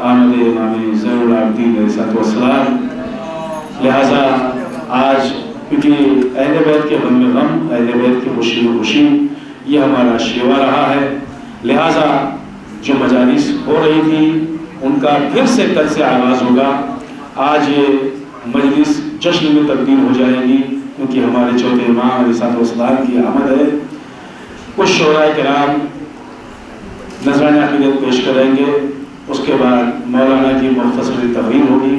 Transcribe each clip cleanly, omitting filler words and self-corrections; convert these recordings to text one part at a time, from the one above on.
आमद इमाम ज़ैनुल आबिदीन अलैहिस्सलाम। लिहाजा आज क्योंकि अहले बैत के गम में गम, अहले बैत की खुशी में खुशी, ये हमारा शेवा रहा है। लिहाजा जो मजालिस हो रही थी उनका फिर से कल से आगाज़ होगा। आज ये मजलिस जश्न में तब्दील हो जाएगी क्योंकि हमारे चौथे इमाम अलैहिस्सलाम की आमद है। कुछ शोराए किराम नज़राने अक़ीदत पेश करेंगे, उसके बाद मौलाना की मुख्तसर तकरीर होगी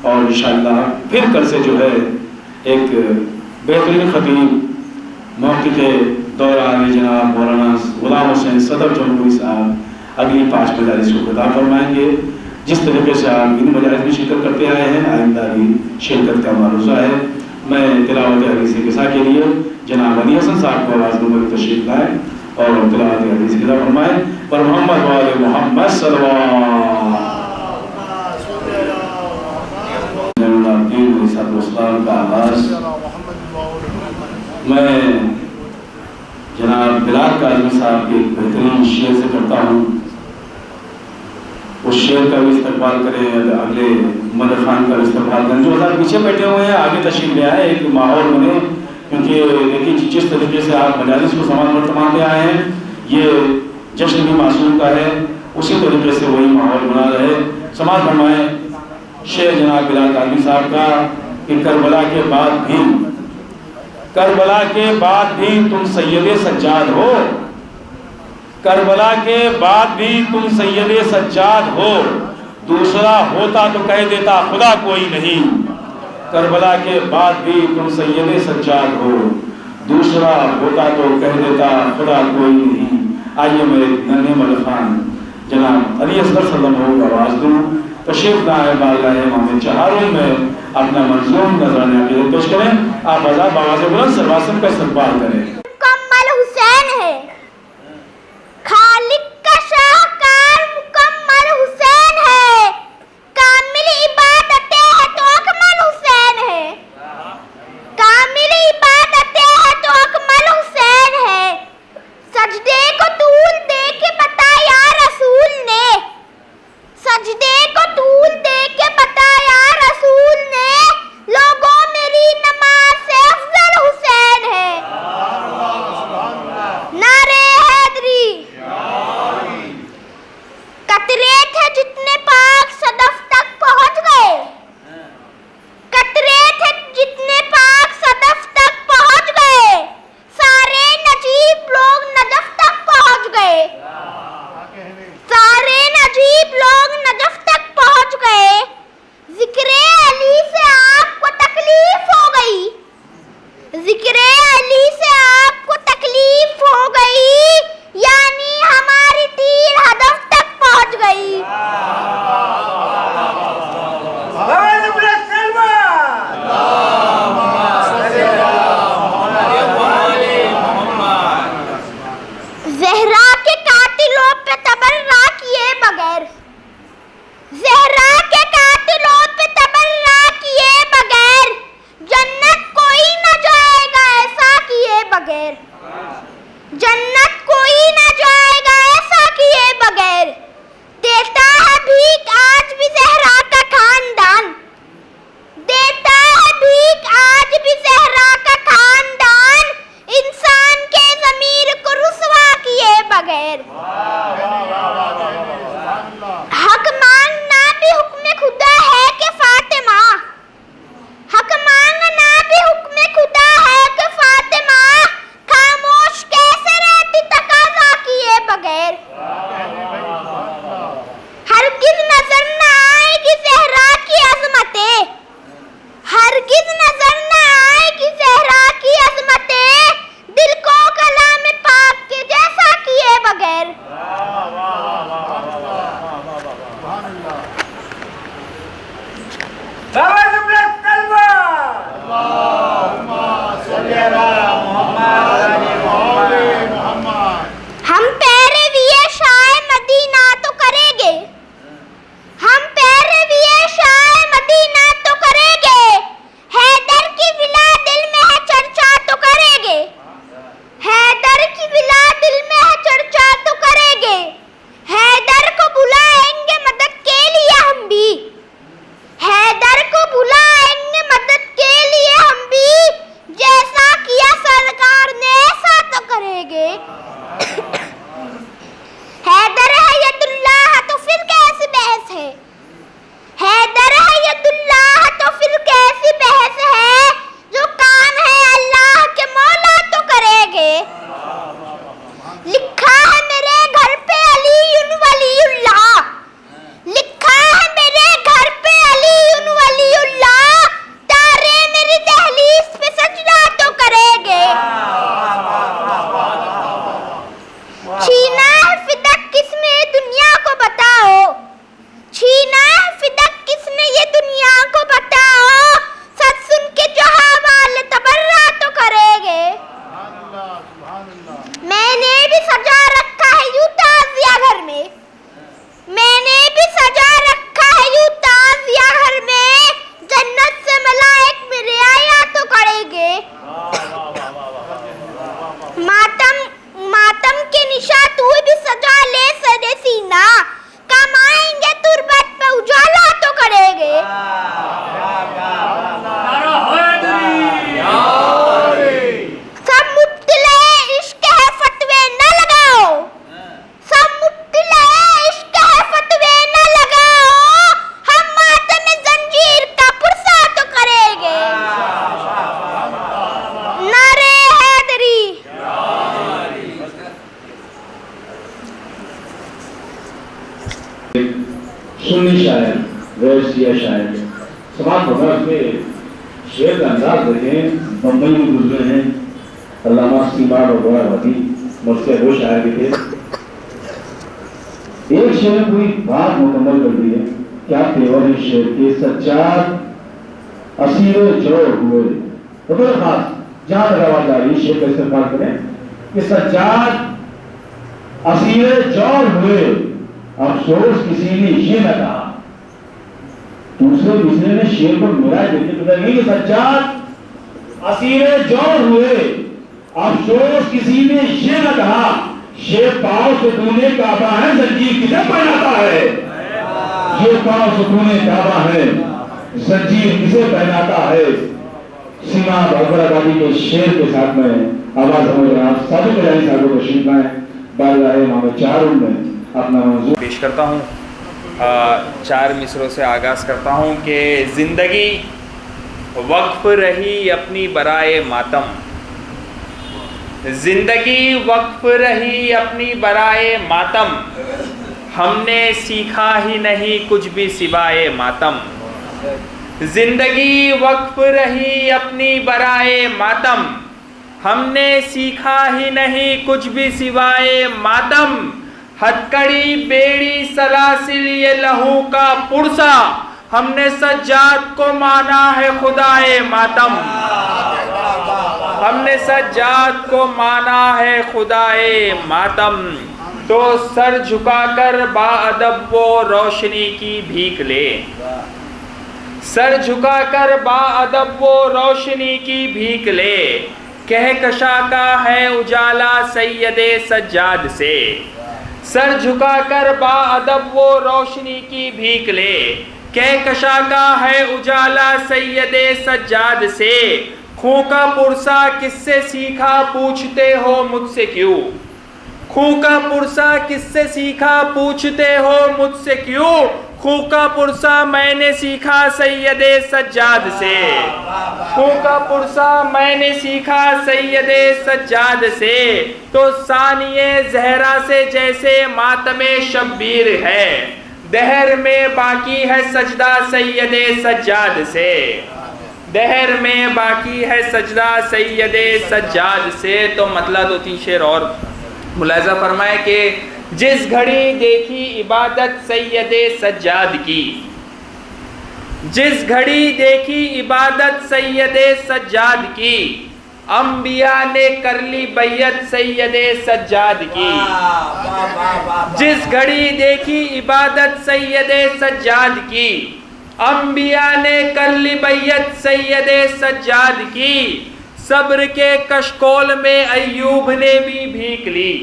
और इंशाअल्लाह फिर कल से जो है एक बेहतरीन खतीब मौक़िफ़ दौरान जनाब मौलाना गुलाम हुसैन सदर जमहूरी साहब अगली 5 मजालिस को खिताब फरमाएंगे। जिस तरीके से आप इन मजालिस में शिरकत करते आए हैं, आइंदा भी शिरकत का मारूज़ा है। मैं तिलावत हदीस किसा के लिए जनाब अली हसन साहब को आवाज़ दूँगा कि तशरीफ़ लाएँ और तिलावत हदीस किसा फरमाएँ। पर मोहम्मद वाले मोहम्मद सल्लल्लाहु का आवाज़ मैं जनाब बिलाल काज़मी साहब के बेहतरीन शेर से करता हूँ। उस शेर का भी इस्तेमाल करें, अगले मदर खान का भी इस्तेमाल करें। जो हज़ार पीछे बैठे हुए हैं आगे तशरीफ़ ले आए, एक माहौल बने। क्योंकि देखिए जिस तरीके से आप मजालिस को समाज वर्तमान में आए हैं, ये जश्न भी मासूम का है, उसी तरीके से वही माहौल बना रहे। समाज फरमाएँ शेर जनाब बिलाल काज़मी साहब का कि करबला के बाद भी तुम सैयदे सज्जाद हो, करबला के बाद भी तुम सैयदे सज्जाद हो, दूसरा होता तो कह देता खुदा कोई नहीं। करबला के बाद भी तुम सैयदे सज्जाद हो, दूसरा होता तो कह देता खुदा कोई नहीं। आइए मैं नन्हे मदर खान जनाब अली असगर सल्लल्लाहु को आवाज़ दूँ, तशरीफ़ लाए बारगाह इमाम चहारों में अपना मंजूम नज़राने अक़ीदत पेश करें। आप आज़ाद आवाज़ बुलंद सरवासम का इस्तक़बाल करें। मुकम्मल हुसैन है, खालिक का शाहकार मुकम्मल हुसैन है, कामिल इबादतें है तो अकमल हुसैन है, कामिल इबादतें है तो अकमल हुसैन है। सजदे को तूल दे के बताया रसूल ने, सजदे को तूल दे के बताया रसूल ने, लोगों मेरी नमाज से अफजल हुसैन है। ना सुन्नी शायर, वैश्य शायर, समाज होगा उसमें शेर का अंदाज देखें। बम्बई में गुजरे हैं अल्लामा सीमार और गोरावती, मुझसे वो शायर भी थे। एक शेर ने पूरी बात मुकम्मल कर दी है। क्या तेवर है शेर के, सच्चाद असीरे जोर हुए। तो बड़ा खास जहां तक आवाज आ रही शेर का इस्तेमाल करें कि सच्चाद असीरे जोर हुए, अफसोस किसी ने ये न कहा। दूसरे दूसरे ने शेर को मिला देते पता नहीं कि सच्चाद असीरे जोर हुए, अफसोस किसी ने ये न कहा। शेर पाँव से तूने काबा है, जंजीर किसे पहनाता है। ये पाँव से तूने काबा है, जंजीर किसे पहनाता है। सीमा बाबराबादी के शेर के साथ में आवाज आप साबित कराई साहब को तशरीफ लाए। बारगाह इमाम चारुल में अपना मौजूद पेश करता हूँ। 4 मिसरों से आगाज़ करता हूँ कि ज़िंदगी वक्फ रही अपनी बराए मातम, ज़िंदगी वक्फ रही अपनी बराए मातम, हमने सीखा ही नहीं कुछ भी सिवाय मातम। ज़िंदगी वक्फ रही अपनी बराए मातम, हमने सीखा ही नहीं कुछ भी सिवाय मातम। हथकड़ी बेड़ी सलासिल ये लहू का पुरसा, हमने सज्जाद को माना है खुदाए मातम। हमने सज्जाद को माना है खुदाए मातम। तो सर झुकाकर बाअदब वो रोशनी की भीख ले, सर झुकाकर बाअदब वो रोशनी की भीख ले। कहकशा का है उजाला सैयदे सज्जाद से, सर झुकाकर बाअदब वो रोशनी की भीख ले। कहकशा का है उजाला सैयदे सज्जाद से, खूं का पुरसा किससे सीखा पूछते हो मुझसे क्यों। खूं का पुरसा किससे सीखा पूछते हो मुझसे क्यों। खूं का पुरसा मैंने सीखा सैयदे सज्जाद से, खूं का पुरसा मैंने सीखा सैयदे सज्जाद से। तो सानिए जहरा से जैसे मातमे शब्बीर है, दहर में बाकी है सजदा सैयदे सज्जाद से, दहर में बाकी है सजदा सैयदे सज्जाद से। तो मतलब 2-3 शेर और मुलाजा फरमाए कि जिस घड़ी देखी इबादत सैयदे सज्जाद की, जिस घड़ी देखी इबादत सैयदे सज्जाद की, अंबिया ने कर ली बैयत सैयदे सज्जाद की। जिस घड़ी देखी इबादत सैयदे सज्जाद की, अंबिया ने कर ली बैयत सैयदे सज्जाद की। सब्र के कशकोल में अय्यूब ने भी भीख ली,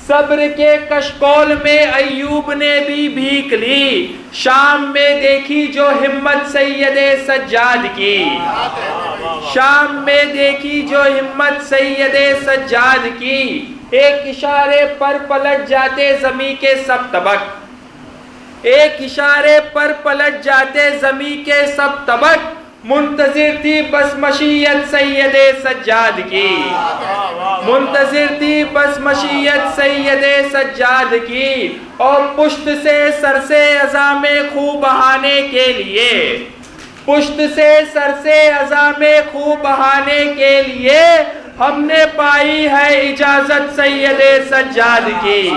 सब्र के कशकोल में अय्यूब ने भी भीख ली। शाम में देखी जो हिम्मत सैयदे सज्जाद की, शाम में देखी जो हिम्मत सैयदे सज्जाद की। एक इशारे पर पलट जाते ज़मी के सब तबक, एक इशारे पर पलट जाते ज़मी के सब तबक। मुंतजिर थी बस मशीयत सैयदे सज्जाद की, मुंतजिर थी बस मशीयत सैयदे सज्जाद की। और पुश्त से सर से अज़ा में खूब बहाने के लिए, पुश्त से सर से अज़ा में खूब बहाने के लिए, हमने पाई है इजाजत सैयदे सज्जाद की,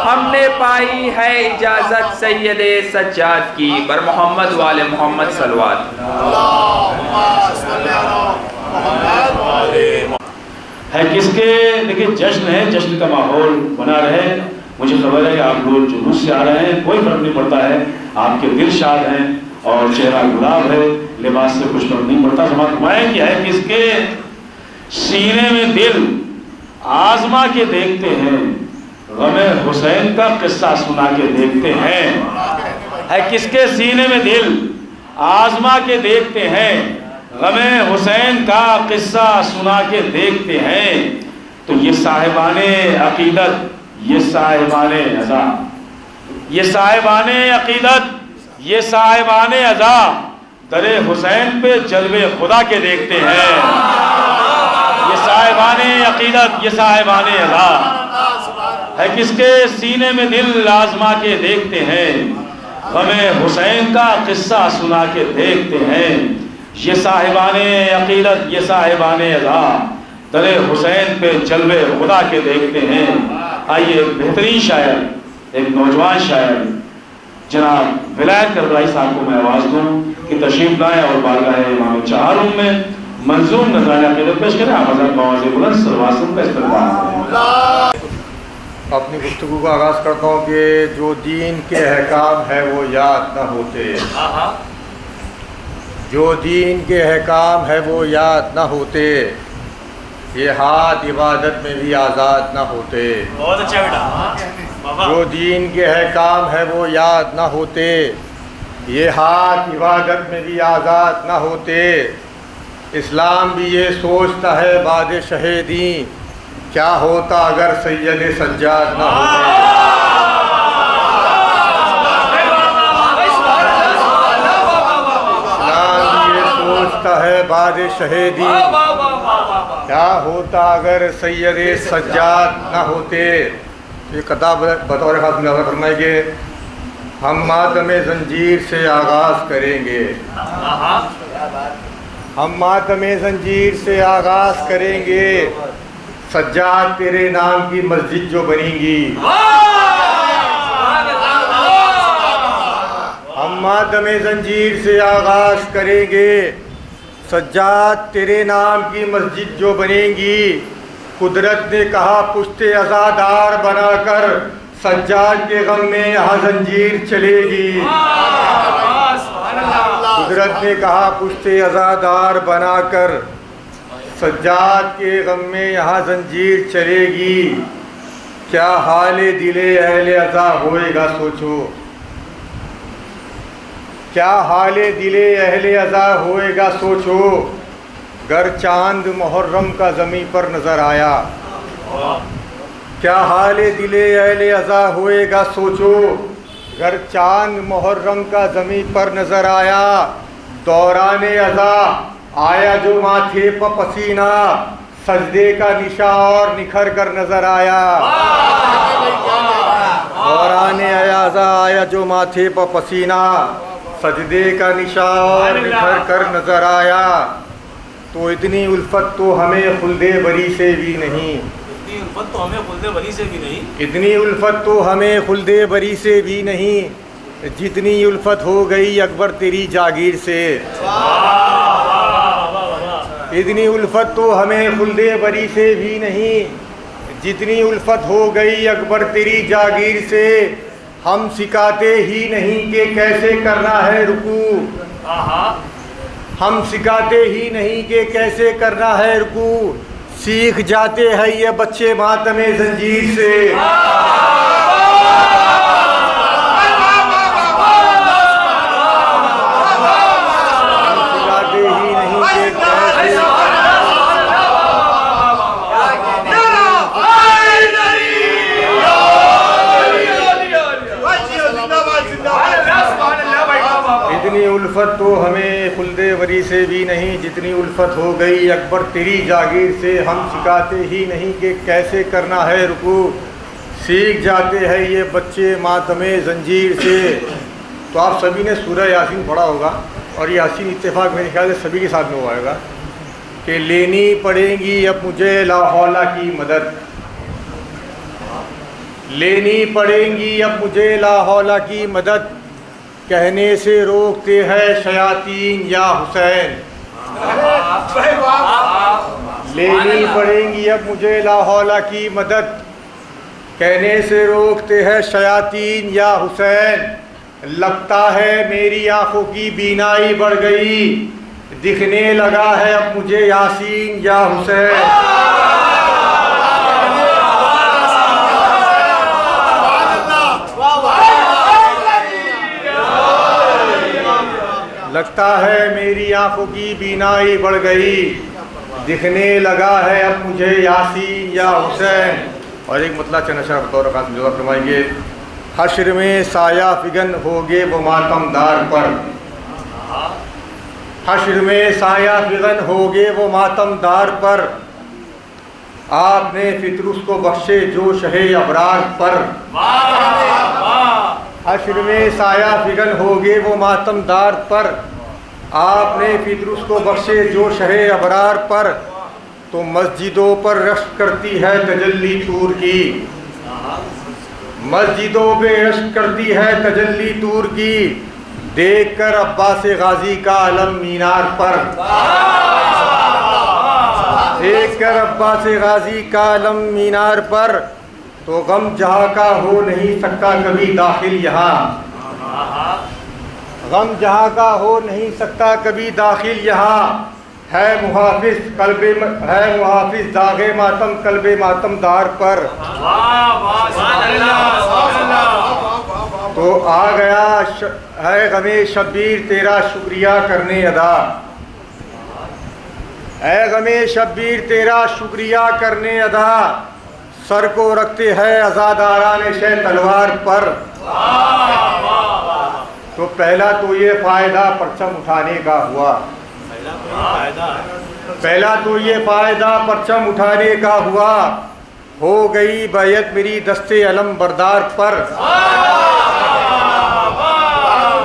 हमने पाई है इजाजत सैयदे सज्जाद की। बर मोहम्मद वाले मोहम्मद सलवात है किसके। देखिए जश्न है, जश्न का माहौल बना रहे। मुझे खबर है कि आप लोग जुलूस से आ रहे हैं, कोई फर्क नहीं पड़ता है। आपके दिल शाद हैं और चेहरा गुलाब है, लिबास से कुछ फर्क नहीं पड़ता। समाज घुमाएं कि है किसके सीने में दिल आजमा के देखते हैं, गमे हुसैन का किस्सा सुना के देखते हैं। है किसके सीने में दिल आजमा के देखते हैं, गमे हुसैन का किस्सा सुना के देखते हैं। तो ये साहिबाने अकीदत, ये साहिबाने अज़ा, ये साहिबाने अकीदत, ये साहिबाने अज़ा दरे हुसैन पे जलवे खुदा के देखते हैं। ये साहिबाने अकीदत, ये साहिबाने अज़ा है किसके सीने में दिल आजमा के देखते हैं। हमें हुसैन का किस्सा सुना के देखते हैं। ये साहिबाने अकीदत, ये साहिबाने अज़ा दरे हुसैन पे जलवे खुदा के देखते हैं। आइए एक बेहतरीन शायर, एक नौजवान शायर जनाब विलायत करबलाई साहब को मैं आवाज़ दूँ कि तशरीफ लाएँ और बारगाह इमाम चहारूम में मंजूम नजराना अकीदत पेश करें। आप हज़रत नवाज़ बुलंद सल्लल्लाहु का इस्तेमाल करें। अपनी गुफ्तगू का आगाज़ करता हूँ कि जो दीन के अहकाम है वो याद न होते, जो दीन के अहकाम है वो याद न होते, ये हाथ इबादत में भी आज़ाद न होते। बहुत अच्छा बेटा। जो दीन के अहकाम है वो याद न होते, ये हाथ इबादत में भी आज़ाद न होते। इस्लाम भी ये सोचता है बाद शहीदी, क्या होता अगर सैयद सज्जाद न होते। इस्लाम ये सोचता है बाद शहीदी, क्या होता अगर सैयद सज्जाद न होते। ये किताब बतौर खास मुलाज़ा फरमाएंगे, हम मातम जंजीर से आगाज़ करेंगे, हम मातम जंजीर से आगाज़ करेंगे, सज्जाद तेरे नाम की मस्जिद जो बनेगी। हम मातम जंजीर से आगाज़ करेंगे, सज्जाद तेरे नाम की मस्जिद जो बनेगी। कुदरत ने कहा पुश्ते अज़ादार बनाकर, सज्जाद के गम में यहाँ जंजीर चलेगी। कुदरत ने कहा पुश्ते अज़ादार बनाकर, सज्जाद के गम में यहाँ जंजीर चलेगी। क्या हाले दिले अहले अज़ा होएगा सोचो, क्या हाले दिले अहले अज़ा होएगा सोचो, गर चांद मुहर्रम का ज़मीं पर नज़र आया। क्या हाले दिले अहले अज़ा होएगा सोचो, गर चांद मुहर्रम का ज़मीं पर नज़र आया। दौराने अज़ा आया जो माथे पर पसीना, सजदे का निशा और निखर कर नजर आया। दौराने अज़ा आया जो माथे पर पसीना, सजदे का निशा और निखर कर नजर आया। तो इतनी उल्फत तो हमें खुल्दे बरी से भी नहीं, इतनी उल्फत तो हमें खुल्दे बरी से भी नहीं, इतनी उल्फत तो हमें खुल्दे बरी से भी नहीं, जितनी उल्फत हो गई अकबर तेरी जागीर से। इतनी उल्फत तो हमें खुल्दे बरी से भी नहीं, जितनी उल्फत हो गई अकबर तेरी जागीर से। हम सिखाते ही नहीं कि कैसे करना है रुकू, हम सिखाते ही नहीं कि कैसे करना है रुकू, सीख जाते हैं ये बच्चे मातम जंजीर से। इतनी उल्फत तो हमें खुल्दे वरी से भी नहीं, जितनी उल्फत हो गई अकबर तेरी जागीर से। हम सिखाते ही नहीं कि कैसे करना है रुकू, सीख जाते हैं ये बच्चे मातमे जंजीर से। तो आप सभी ने सूरह यासीन पढ़ा होगा, और यासीन इत्तेफाक मेरे ख्याल से सभी के साथ में हुआ होगा कि लेनी पड़ेगी अब मुझे लाहौला की मदद, लेनी पड़ेगी अब मुझे लाहौला की मदद, कहने से रोकते हैं शयातीन या हुसैन। लेनी पड़ेगी अब मुझे लाहौला की मदद, कहने से रोकते हैं शयातीन या हुसैन। लगता है मेरी आंखों की बीनाई बढ़ गई, दिखने लगा है अब मुझे यासीन या हुसैन। लगता है मेरी आंखों की बीनाई बढ़ गई, दिखने लगा है अब मुझे यासीन या हुसैन। और एक मतलब चनशा बतौर खास मुझे फरमाएंगे, हश्र में साया फिगन होगे वो मातमदार पर, हश्र में साया फिगन होगे वो मातमदार पर, आपने फितरुस को बख्शे जो शहे अबरार पर। हश्र में साया फिगन होगे वो मातमदार पर, आपने फिक्र उसको बख्शे जो शहे अबरार पर। तो मस्जिदों पर रश्क करती है तजल्ली तूर की, मस्जिदों पे रश्क करती है तजल्ली तूर की, देख कर अब्बास गाजी का अलम मीनार पर, देख कर अब्बास गाजी का अलम मीनार पर। तो गम जहाँ का हो नहीं सकता कभी दाखिल यहाँ, गम जहाँ का हो नहीं सकता कभी दाखिल यहाँ। है मुहाफिज दागे मातम कल्बे मातमदार पर। तो आ गया है गमे शब्बीर तेरा शुक्रिया करने अदा, ऐ गमे शब्बीर तेरा शुक्रिया करने अदा। सर को रखते हैं आज़ादाराने शे तलवार पर। तो पहला तो ये फ़ायदा परचम उठाने का हुआ, पहला तो ये फ़ायदा परचम उठाने का हुआ। हो गई बैयत मेरी दस्ते अलम बरदार पर,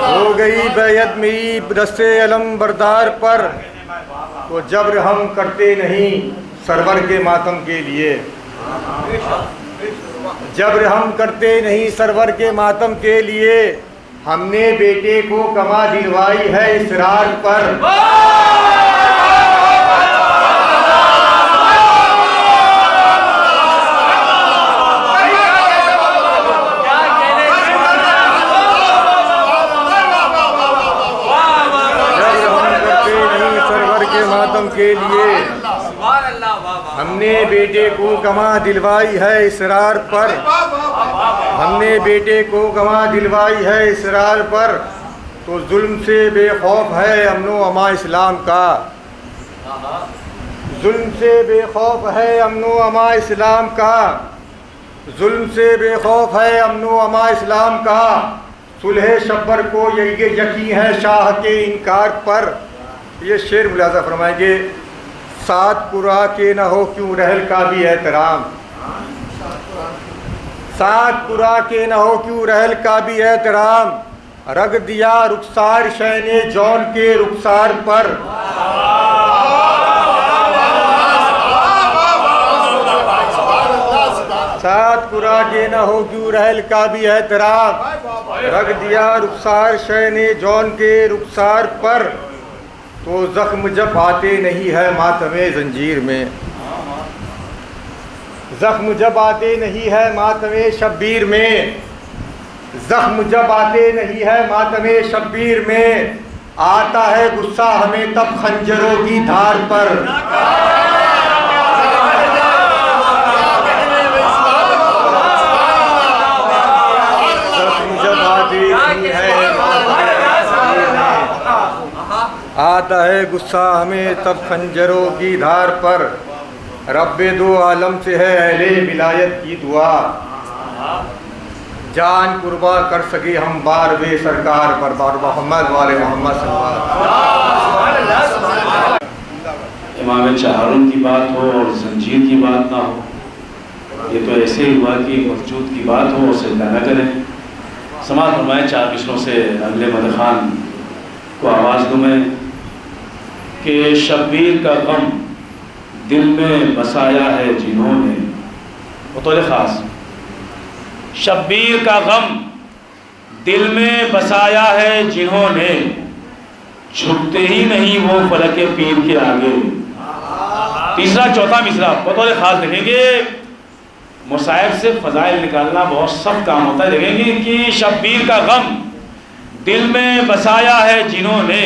हो गई बैयत मेरी दस्ते अलम बरदार पर। तो जब्र हम करते नहीं सरवर के मातम के लिए, जब्र हम करते नहीं सरवर के मातम के लिए। हमने बेटे को कमा दिलवाई है इसरार पर। के लिए हमने बेटे को गमा दिलवाई है इसरार पर, हमने बेटे को गमा दिलवाई है इसरार पर। तो जुल्म से बेखौफ है अमनो अमा इस्लाम का, जुल्म से बेखौफ है अमनो अमा इस्लाम का, जुल्म से बेखौफ है अमनो अमा इस्लाम का। सुलह शब्बर को ये यकीन है शाह के इनकार पर। ये शेर मुलाजा फरमाएंगे, सात कुरा के न हो क्यों रहल का भी एहतराम, सात कुरा के न हो क्यों रहल का भी एहतराम। रग दिया रुखसार शैने जौन के रुखसार पर। सात कुरा के न हो क्यों रहल का भी एहतराम। रग दिया रुखसार शैने जौन के रुखसार पर। तो जख्म जब आते नहीं है मातमे जंजीर में, जख्म जब आते नहीं है मातमे शब्बीर में, जख्म जब आते नहीं है मातमे शब्बीर में। आता है गुस्सा हमें तब खंजरों की धार पर। जख्म जब आते नहीं है आता है गुस्सा हमें तब खंजरों की धार पर। रब्बे दो आलम से है अहले विलायत की दुआ, जान कुर्बा कर सके हम बार वे सरकार पर। बार मोहम्मद वाले मोहम्मद इमाम चहारुन की बात हो और जंजीर की बात ना हो, ये तो ऐसे ही हुआ कि मखजूद की बात हो और सजदा न करें। समाज फरमाए चार मिसरों से अगले मद खान को आवाज़ दूँ मैं कि शब्बीर का गम दिल में बसाया है जिन्होंने। बतौर ख़ास शब्बीर का गम दिल में बसाया है जिन्होंने, झुकते ही नहीं वो फलके पीर के आगे। तीसरा चौथा मिसरा बतौर ख़ास देखेंगे। मुसाहिब से फ़ज़ाइल निकालना बहुत सख्त काम होता है। देखेंगे कि शब्बीर का गम दिल में बसाया है जिन्होंने,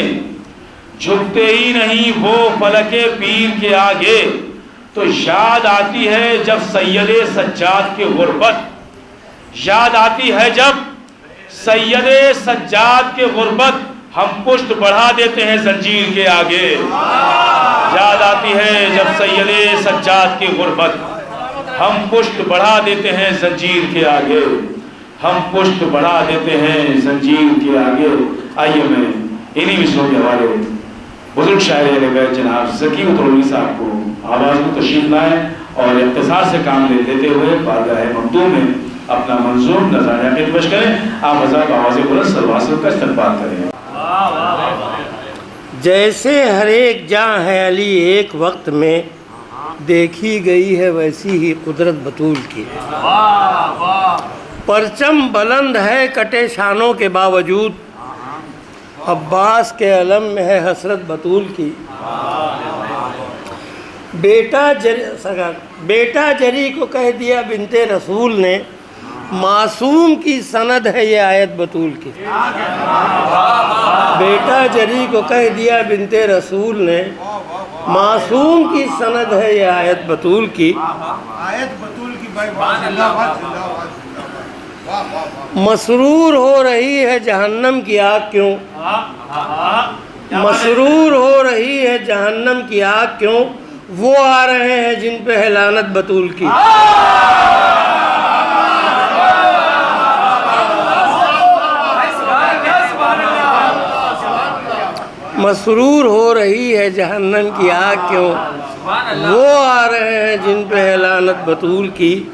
झुकते ही नहीं वो फलके पीर के आगे। तो याद आती है जब सैयदे सज्जाद की गुर्बत, याद आती है जब सैयदे सज्जाद की गुर्बत, हम पुष्ट बढ़ा देते हैं जंजीर के आगे। याद आती है जब सैयदे सज्जाद की गुर्बत, हम पुष्ट बढ़ा देते हैं जंजीर के आगे, हम पुष्ट बढ़ा देते हैं जंजीर के आगे। आइए मैं इन्हीं मिसरों के हवाले बुजुर्ग शायर अहले बैत जनाब ज़की उतरौली साहब को आवाज़ में तशरीफ लाएँ और इख्तिसार से काम लेते हुए बारगाह मखदूम में अपना मंजूम नज़ारा पेश करें। आप हज़रात आवाज़ बुलंद सलवात का इस्तक़बाल करें। जैसे हर एक जहाँ है अली एक वक्त में, देखी गई है वैसी ही कुदरत बतूल की। परचम बुलंद है कटे शानों के बावजूद, अब्बास के अलम में है हसरत बतूल की। बेटा जरी को कह दिया बिनते रसूल ने, मासूम की सनद है ये आयत बतूल की। बेटा जरी को कह दिया बिनते रसूल ने, मासूम की सनद है ये आयत बतूल की। मसरूर हो रही है जहन्नम की आग क्यों, मसरूर हो रही है जहन्नम की आग क्यों, वो आ रहे हैं जिन पे है लानत बतूल की। मसरूर हो रही है जहन्नम की आग क्यों, वो आ रहे हैं जिन पे है लानत बतूल की।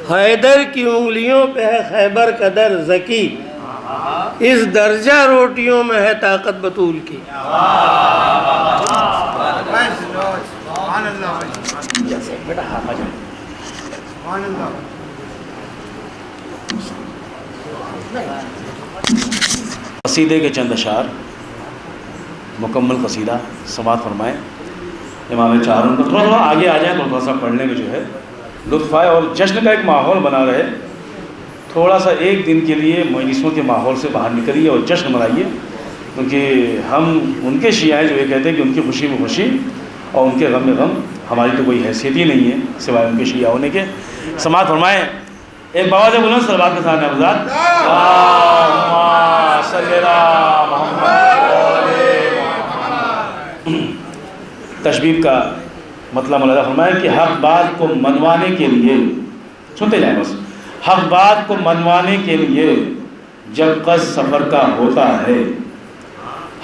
हैदर की उंगलियों पे है खैबर कदर ज़की, इस दर्जा रोटियों में है ताकत बतूल की। कसीदे के चंद अशार मुकम्मल कसीदा समात फरमाएँ। इमाम चारों को थोड़ा थोड़ा आगे आ जाए तो थोड़ा सा पढ़ने में जो है लुत्फ़ आए और जश्न का एक माहौल बना रहे। थोड़ा सा एक दिन के लिए मजलिसों के माहौल से बाहर निकलिए और जश्न मनाइए, क्योंकि हम उनके शिया हैं जो ये कहते हैं कि उनकी खुशी में खुशी और उनके गम में गम। हमारी तो कोई हैसियत ही नहीं है सिवाय उनके शिया होने के। समात फरमाएँ एक बाबा से बुलंद सलवात के साथ नवजात तशबीब का मतलब मुलाज़ा फरमाए कि हक बात को मनवाने के लिए, सुनते जाए बस, हक बात को मनवाने के लिए जब कस सफ़र का होता है,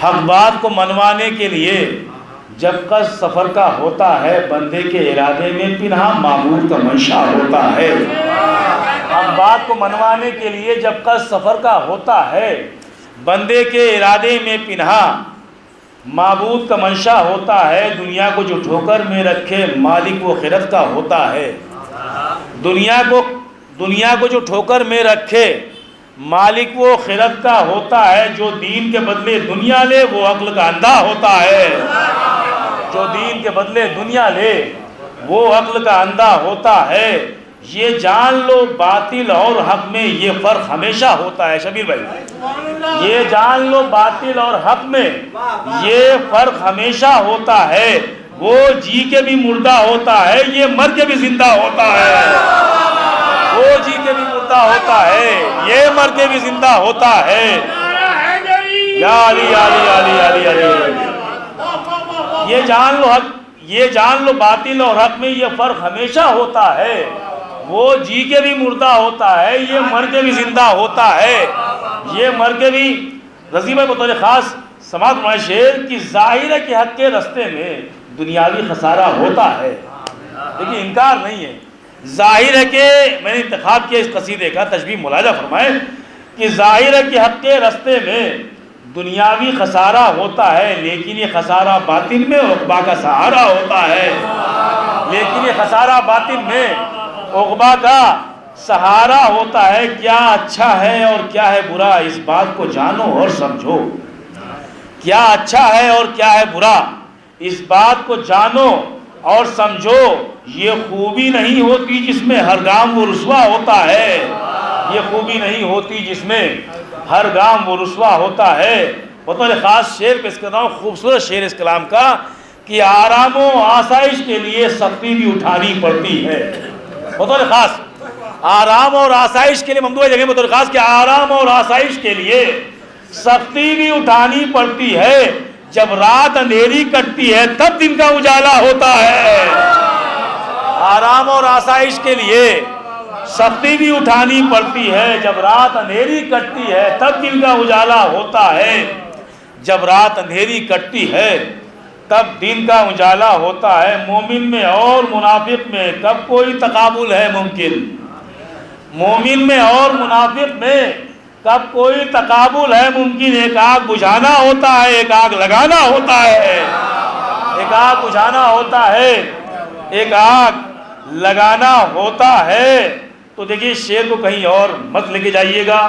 हक बात को मनवाने के लिए जब कस सफ़र का होता है, बंदे के इरादे में पिन्हा माबूद का मंशा होता है। हक बात को मनवाने के लिए जब कस सफ़र का होता है, बंदे के इरादे में पिन्हा माबूद का मंशा होता है। दुनिया को जो ठोकर में रखे मालिक वो खिरत का होता है। दुनिया को जो ठोकर में रखे मालिक वो खिरत का होता है। जो दीन के बदले दुनिया ले वो अक्ल का अंधा होता है। जो दीन के बदले दुनिया ले वो अक्ल का अंधा होता है। ये जान लो बातिल और हक में ये फ़र्क हमेशा होता है। शबीर भाई, ये जान लो बातिल और हक में ये फ़र्क हमेशा होता है। वो जी के भी मुर्दा होता है, ये मर के भी जिंदा होता है। वो जी के भी मुर्दा होता है, ये मर के भी जिंदा होता है। या अली अली अली अली अली। ये जान लो हक, ये जान लो बातिल और हक में ये फ़र्क हमेशा होता है। वो जी के भी मुर्दा होता है, ये मर के भी जिंदा होता है। ये मर के भी रज़ी भाई बतौर ख़ास समात फरमाए शेर की ज़ाहिर है कि हक के रास्ते में दुनियावी खसारा होता है, लेकिन इनकार नहीं है। ज़ाहिर है कि मैंने इंतखाब किया इस कसीदे का, तशबीह मुलाजा फरमाए कि ज़ाहिर है कि हक के रास्ते में दुनियावी खसारा होता है, लेकिन ये खसारा बातिन में उक़बा का सहारा होता है। लेकिन ये खसारा बातिन में उक़बा का सहारा होता है। क्या अच्छा है और क्या है बुरा, इस बात को जानो और समझो। क्या अच्छा है और क्या है बुरा, इस बात को जानो और समझो। ये खूबी नहीं होती जिसमें हर गाम वो रुस्वा होता है। ये खूबी नहीं होती जिसमें हर गाम वो रुस्वा होता है। बतौर ख़ास शेर पेश कर रहा हूँ, खूबसूरत शेर इस कलाम का कि आराम व आसाइश के लिए सख्ती भी उठानी पड़ती है। बतौर ख़ास आराम और आसाइश के लिए ममदूह जगह बतौर ख़ास कि आराम और आसाइश के लिए सख्ती भी उठानी पड़ती है। जब रात अंधेरी कटती है तब दिन का उजाला होता है। आराम और आसाइश के लिए सख्ती भी उठानी पड़ती है। जब रात अंधेरी कटती है तब दिन का उजाला होता है। जब रात अंधेरी कटती है तब दिन का उजाला होता है। मोमिन में और मुनाफिक में कब कोई तकाबुल है मुमकिन। मोमिन में और मुनाफिक में कब कोई तकाबुल है मुमकिन? एक आग बुझाना होता है, एक आग लगाना होता है। एक आग बुझाना होता है, एक आग लगाना होता है। तो देखिए शेर को कहीं और मत लेके जाइएगा।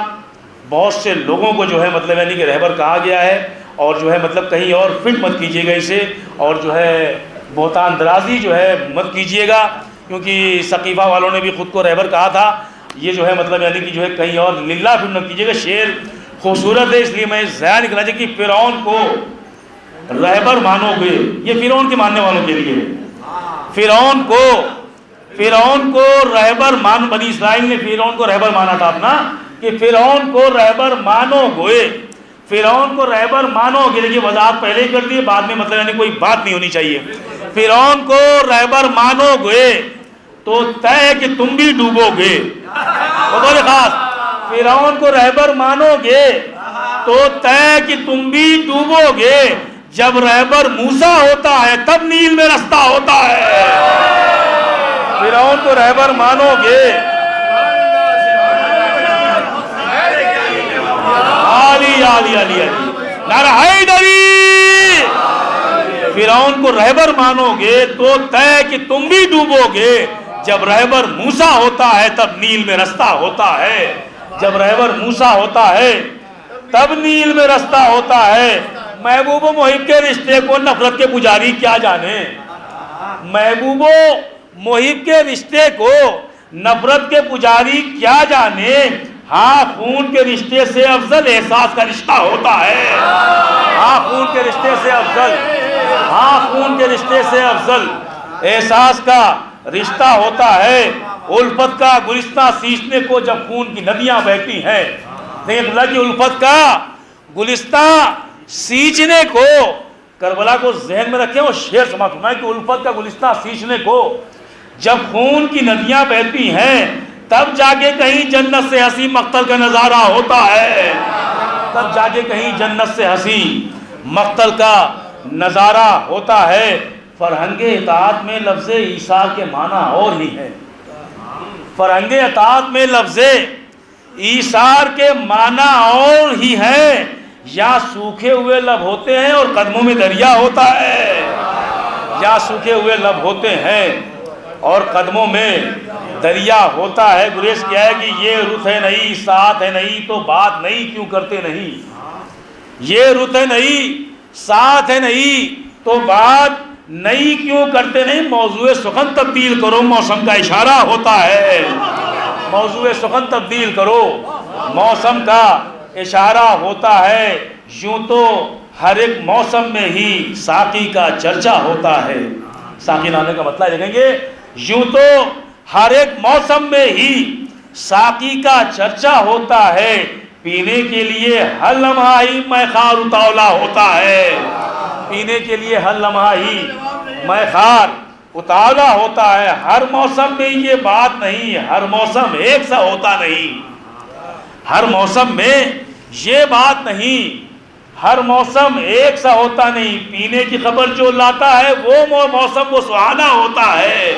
बहुत से लोगों को जो है मतलब यानी कि रहबर कहा गया है, और जो है मतलब कहीं और फिट मत कीजिएगा इसे, और जो है बहुतान दराजी जो है मत कीजिएगा, क्योंकि सकीफ़ा वालों ने भी ख़ुद को रहबर कहा था। ये जो है मतलब यानी कि जो है कहीं और लिल्ला फिर मत कीजिएगा। शेर खूबसूरत है, इसलिए मैं ज़ाया निकला कि फ़िरौन को रहबर मानोगे, ये फ़िरौन के मानने वालों के लिए। फ़िरौन को रहबर मान, बनी इसराइल ने फ़िरौन को रहबर माना था अपना, कि फ़िरौन को रहबर मानोगे, फ़िरौन को रहबर मानोगे। देखिए वज़ाहत पहले ही कर दी, बाद में मतलब यानी कोई बात नहीं होनी चाहिए। फ़िरौन को रहबर मानोगे तो तय है कि तुम भी डूबोगे। बतौर खास फ़िरौन को रहबर मानोगे तो तय कि तुम भी डूबोगे। जब रहबर मूसा होता है तब नील में रास्ता होता है। फ़िरौन को रहबर मानोगे, आली आली आली आली नारा हैदरी। फ़िरौन को रहबर मानोगे तो तय कि तुम भी डूबोगे। जब रहबर मूसा होता है तब नील में रास्ता होता है। जब रहबर मूसा होता है तब नील में रास्ता होता है। महबूबो मुहिब के रिश्ते को नफरत के पुजारी क्या जाने। महबूबो मुहिब के रिश्ते को नफरत के पुजारी क्या जाने। हाँ खून के रिश्ते से अफजल एहसास का रिश्ता होता है। हाँ खून के रिश्ते से अफजल, हाँ खून के रिश्ते से अफजल एहसास का रिश्ता होता है। उल्फत का गुलिस्तां सींचने को जब खून की नदियां बहती हैं, लेकिन अल्लाह की उल्फत का गुलिस्तां सींचने को, करबला को जहन में रखें, वो शेर समाप्त होना है कि उल्फत का गुलिस्तां सींचने को जब खून की नदियां बहती हैं तब जाके कहीं जन्नत से हंसी मक्तल का नज़ारा होता है। तब जाके कहीं जन्नत से हंसी मक्तल का नज़ारा होता है। फरहंगे इताअत में लफ्ज़े ईसार के माना और ही है। फरहंगे इताअत में लफ्ज़े ईसार के माना और ही है। या सूखे हुए लब होते हैं और कदमों में दरिया होता है। या सूखे हुए लब होते हैं और कदमों में दरिया होता है। गुरेश क्या है कि ये रुत है नहीं, साथ है नहीं, तो बात नहीं क्यों करते नहीं। ये रुत है नहीं, साथ है नहीं, तो बात नहीं क्यों करते नहीं। मौजूए सुखन तब्दील करो, मौसम का इशारा होता है। मौजूए सुखन तब्दील करो, मौसम का इशारा होता है। यूं तो हर एक मौसम में ही साकी का चर्चा होता है। साकी नाने का मतलब देखेंगे, यूं तो हर एक मौसम में ही साकी का चर्चा होता है। पीने के लिए हर लम्हा ही मैखार उतावला होता है। पीने के लिए हर लम्हा ही मैखार उतावला होता है। हर मौसम में ये बात नहीं, हर मौसम एक सा होता नहीं। हर मौसम में ये बात नहीं, हर मौसम एक सा होता नहीं। पीने की खबर जो लाता है वो मौसम वो सुहाना होता है।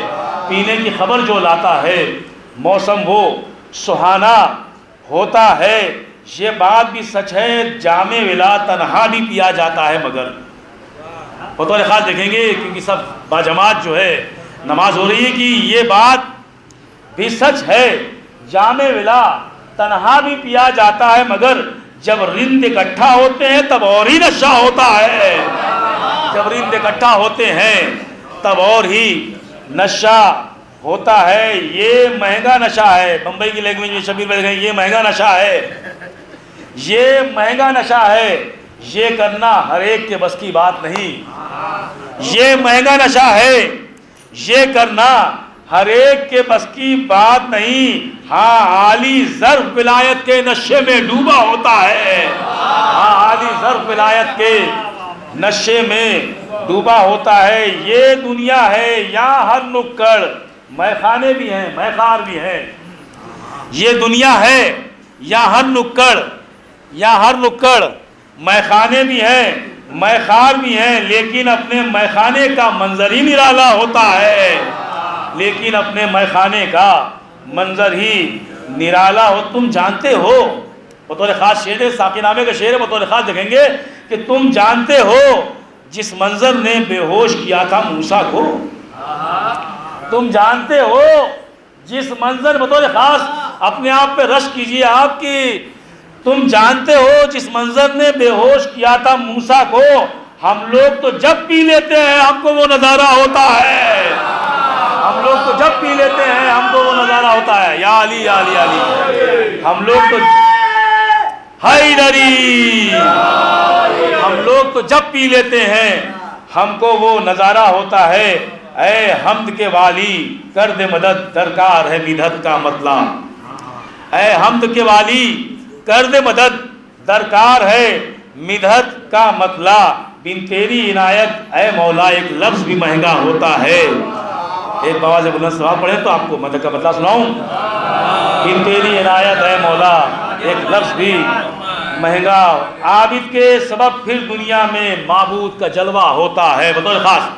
पीने की खबर जो लाता है मौसम वो सुहाना होता है। ये बात भी सच है, जामे विला तन्हा भी पिया जाता है मगर। बतौर खास देखेंगे क्योंकि सब बाजमात जो है नमाज हो रही है कि ये बात भी सच है, जामे विला तन्हा भी पिया जाता है मगर जब रिंद इकट्ठा होते हैं तब और ही नशा होता है। जब रिंद इकट्ठा होते हैं तब और ही नशा होता है। ये महंगा नशा है। बम्बई की लैंग्वेज में शबीर भाई ये महंगा नशा है, ये महंगा नशा है। ये करना हर एक के बस की बात नहीं। ये महंगा नशा है, ये करना हर एक के बस की बात नहीं। हाँ आली ज़र्फ़ विलायत के नशे में डूबा होता है। हाँ आली ज़र्फ़ विलायत के नशे में डूबा होता है। ये दुनिया है, यहाँ हर नुक्कड़ मैखाने भी हैं, मैखार भी हैं। ये दुनिया है, यहाँ हर नुक्कड़, यहाँ हर नुक्कड़ मैखाने भी हैं, मैखार भी हैं। लेकिन अपने मैखाने का मंजर ही निराला होता है। लेकिन अपने मैखाने का मंजर ही निराला हो। तुम जानते हो, बतौर ख़ास शेर है, साकिनामे का शेर है, बतौर ख़ास देखेंगे कि तुम जानते हो जिस मंजर ने बेहोश किया था मूसा को। तुम जानते हो जिस मंजर, बतौर ख़ास अपने आप पे रश कीजिए आपकी, तुम जानते हो जिस मंजर ने बेहोश किया था मूसा को, हम लोग तो जब पी लेते हैं हमको वो नज़ारा होता है। हम लोग तो जब पी लेते हैं हमको वो नज़ारा होता है। या अली या अली या अली, हम लोग तो हैदरी, हम लोग तो जब पी लेते हैं हमको वो नज़ारा होता है। ऐ हमद के वाली कर दे मदद, दरकार है मिदहत का मतला। ऐ हमद के वाली कर दे मदद, दरकार है मिदहत का मतला। बिन तेरी इनायत ऐ मौला, एक लफ्ज़ भी महंगा होता है। एक बाबा से बुलंद सवाल पढ़े तो आपको मदद का मतलब सुनाऊं। बिन तेरी इनायत ऐ मौला, एक लफ्ज़ भी महंगा। आबिद के सबब फिर दुनिया में माबूद का जलवा होता है। बतौर ख़ास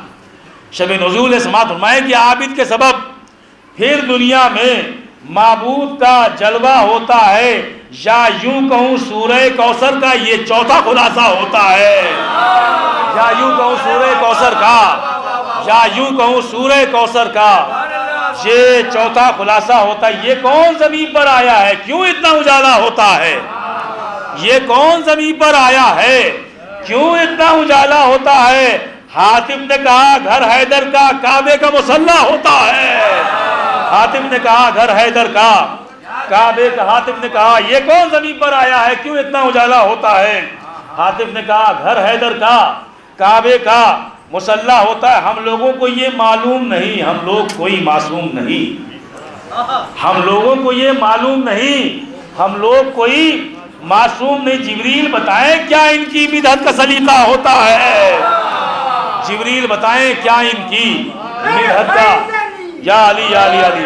शब नुज़ूल समात फरमाएं कि आबिद के सबब फिर दुनिया में माबूद का जलवा होता है। या यूं कहूँ सूरह कौसर का ये चौथा खुलासा होता है। या यूं कहूँ सूरह कौसर का, या यूं कहूँ सूरह कौसर का ये चौथा खुलासा होता है। ये कौन ज़मीन पर आया है, क्यों इतना उजाला होता है? ये कौन ज़मीन पर आया है, क्यों इतना उजाला होता है? हातिम ने कहा घर हैदर का काबे का मुसल्ला होता है। हातिम ने कहा घर हैदर का काबे का, हातिम ने कहा ये कौन ज़मीन पर आया है, क्यों इतना उजाला होता है? हातिम ने कहा घर हैदर का काबे का मुसल्ला होता है। हम लोगों को ये मालूम नहीं, हम लोग कोई मासूम नहीं, हम लोगों को ये मालूम नहीं, हम लोग कोई मासूम नहीं। जिब्रील बताएं क्या इनकी बिदअत का सलीका होता है? जिब्रील बताएं क्या इनकी बिदअत का, या अली या अली या अली,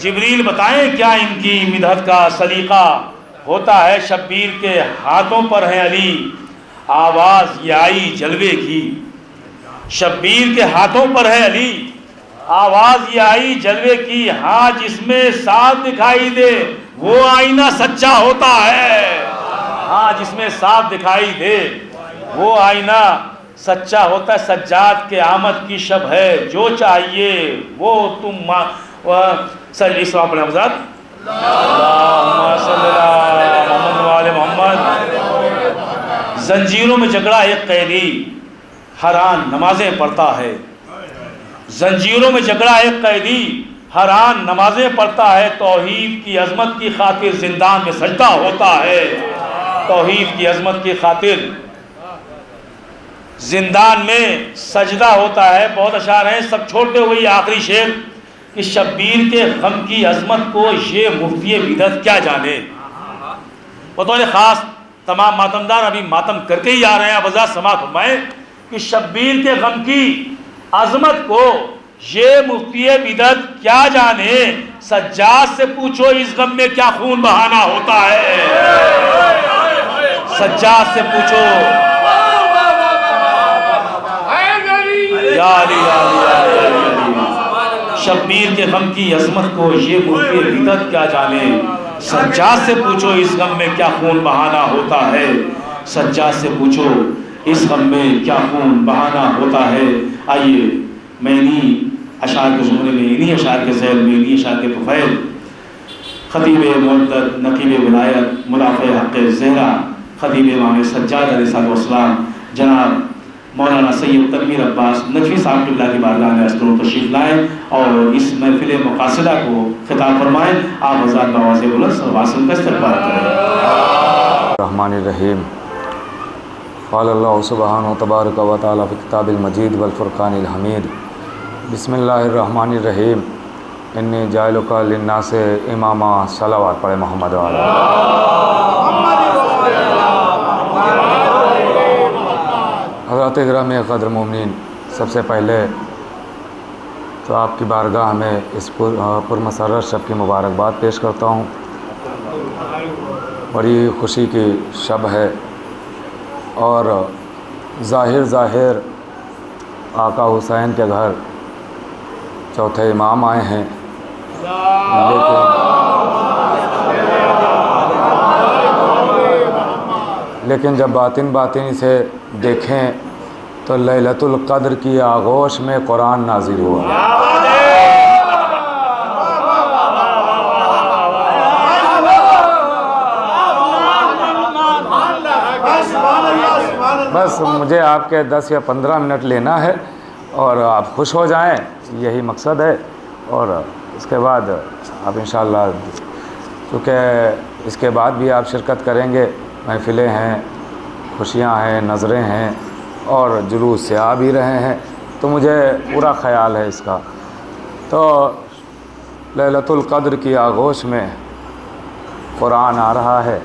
जिब्रील बताएं क्या इनकी बिदअत का सलीका होता है? शब्बीर के हाथों पर है अली आवाज़ ये आई जलवे की। शब्बीर के हाथों पर है अली आवाज़ ये आई जलवे की। हाँ जिसमें साफ दिखाई दे वो आईना सच्चा होता है। हाँ जिसमें साफ दिखाई दे वो आईना सच्चा होता है। सज्जाद के आमद की शब है जो चाहिए वो तुम मोहम्मद। जंजीरों में जकड़ा एक कैदी हरान नमाजें पढ़ता है। जंजीरों में जकड़ा एक कैदी हरान नमाजें पढ़ता है। तौहीद की अजमत की खातिर जिंदान में सजदा होता है। तौहीद की अजमत की खातिर जिंदान में सजदा होता है। बहुत अशार हैं, सब छोड़ते हुए आखिरी शेर कि शब्बीर के गम की अजमत को ये मुफ्ती बिदअत क्या जाने। बतौर ख़ास तमाम मातमदार अभी मातम करके ही आ रहे हैं, वजह समात फरमाएं कि शब्बीर के गम की अजमत को ये मुफ्ती बिदअत क्या जाने। सज्जाद से पूछो इस गम में क्या खून बहाना होता है। सज्जाद से पूछो या अली या अली या अली या अली। शब्बीर के गम की अजमत को ये मुफ्ती बिदअत क्या जाने। सज्जाद से पूछो इस गम में क्या खून बहाना होता है। सज्जाद से पूछो इस गम में क्या खून बहाना होता है। आइए मैं इन्हीं अशार के ज़ुमरे में, इन्हीं अशार के ज़ैल में, इन्हीं अशार के तुफ़ैल ख़तीब मुअद्दद नक़ीब विलायत मुदाफ़े हक़ ज़हरा ख़तीब इमाम सज्जाद अलैहिस्सलाम जनाब मौलाना सैयद तनवीर अब्बास नकवी साहब क़िबला की बारगाह में अस्तर तशरीफ़ लाएँ और इस महफ़िल मुक़ासिदा को ख़िताब फरमाएँ। आप हज़रात नवाज़ बुलंद सल्लल्लाहु का इस्तक़बाल करें। रहमानिर रहीम। क़ालल्लाहु सुब्हानहु तबारक व तआला फ़ी किताबिल मजीद वल फ़ुरक़ानिल हमीद। बिस्मिल्लाहिर रहमानिर रहीम। इन्नी जाइलुका लिन्नासे इमामा। सलावत पढ़े मोहम्मद वाला। हज़रात गिरामी क़द्र मोमिनीन, सबसे पहले तो आपकी बारगाह में इस पुरमसर्रत शब की मुबारकबाद पेश करता हूँ। बड़ी खुशी की शब है और ज़ाहिर आका हुसैन के घर चौथे इमाम आए हैं, लेकिन लेकिन जब बातिन बातिन से देखें तो लैलतुल क़द्र की आगोश में कुरान नाज़िल हुआ। बस मुझे आपके 10 या 15 मिनट लेना है और आप खुश हो जाएं, यही मकसद है। और इसके बाद आप इंशाअल्लाह, क्योंकि इसके बाद भी आप शिरकत करेंगे, महफ़िलें हैं, खुशियां हैं, नज़रें हैं और जुलूस से आ भी रहे हैं, तो मुझे पूरा ख़याल है इसका। तो लैलतुल क़द्र की आगोश में कुरान आ रहा है।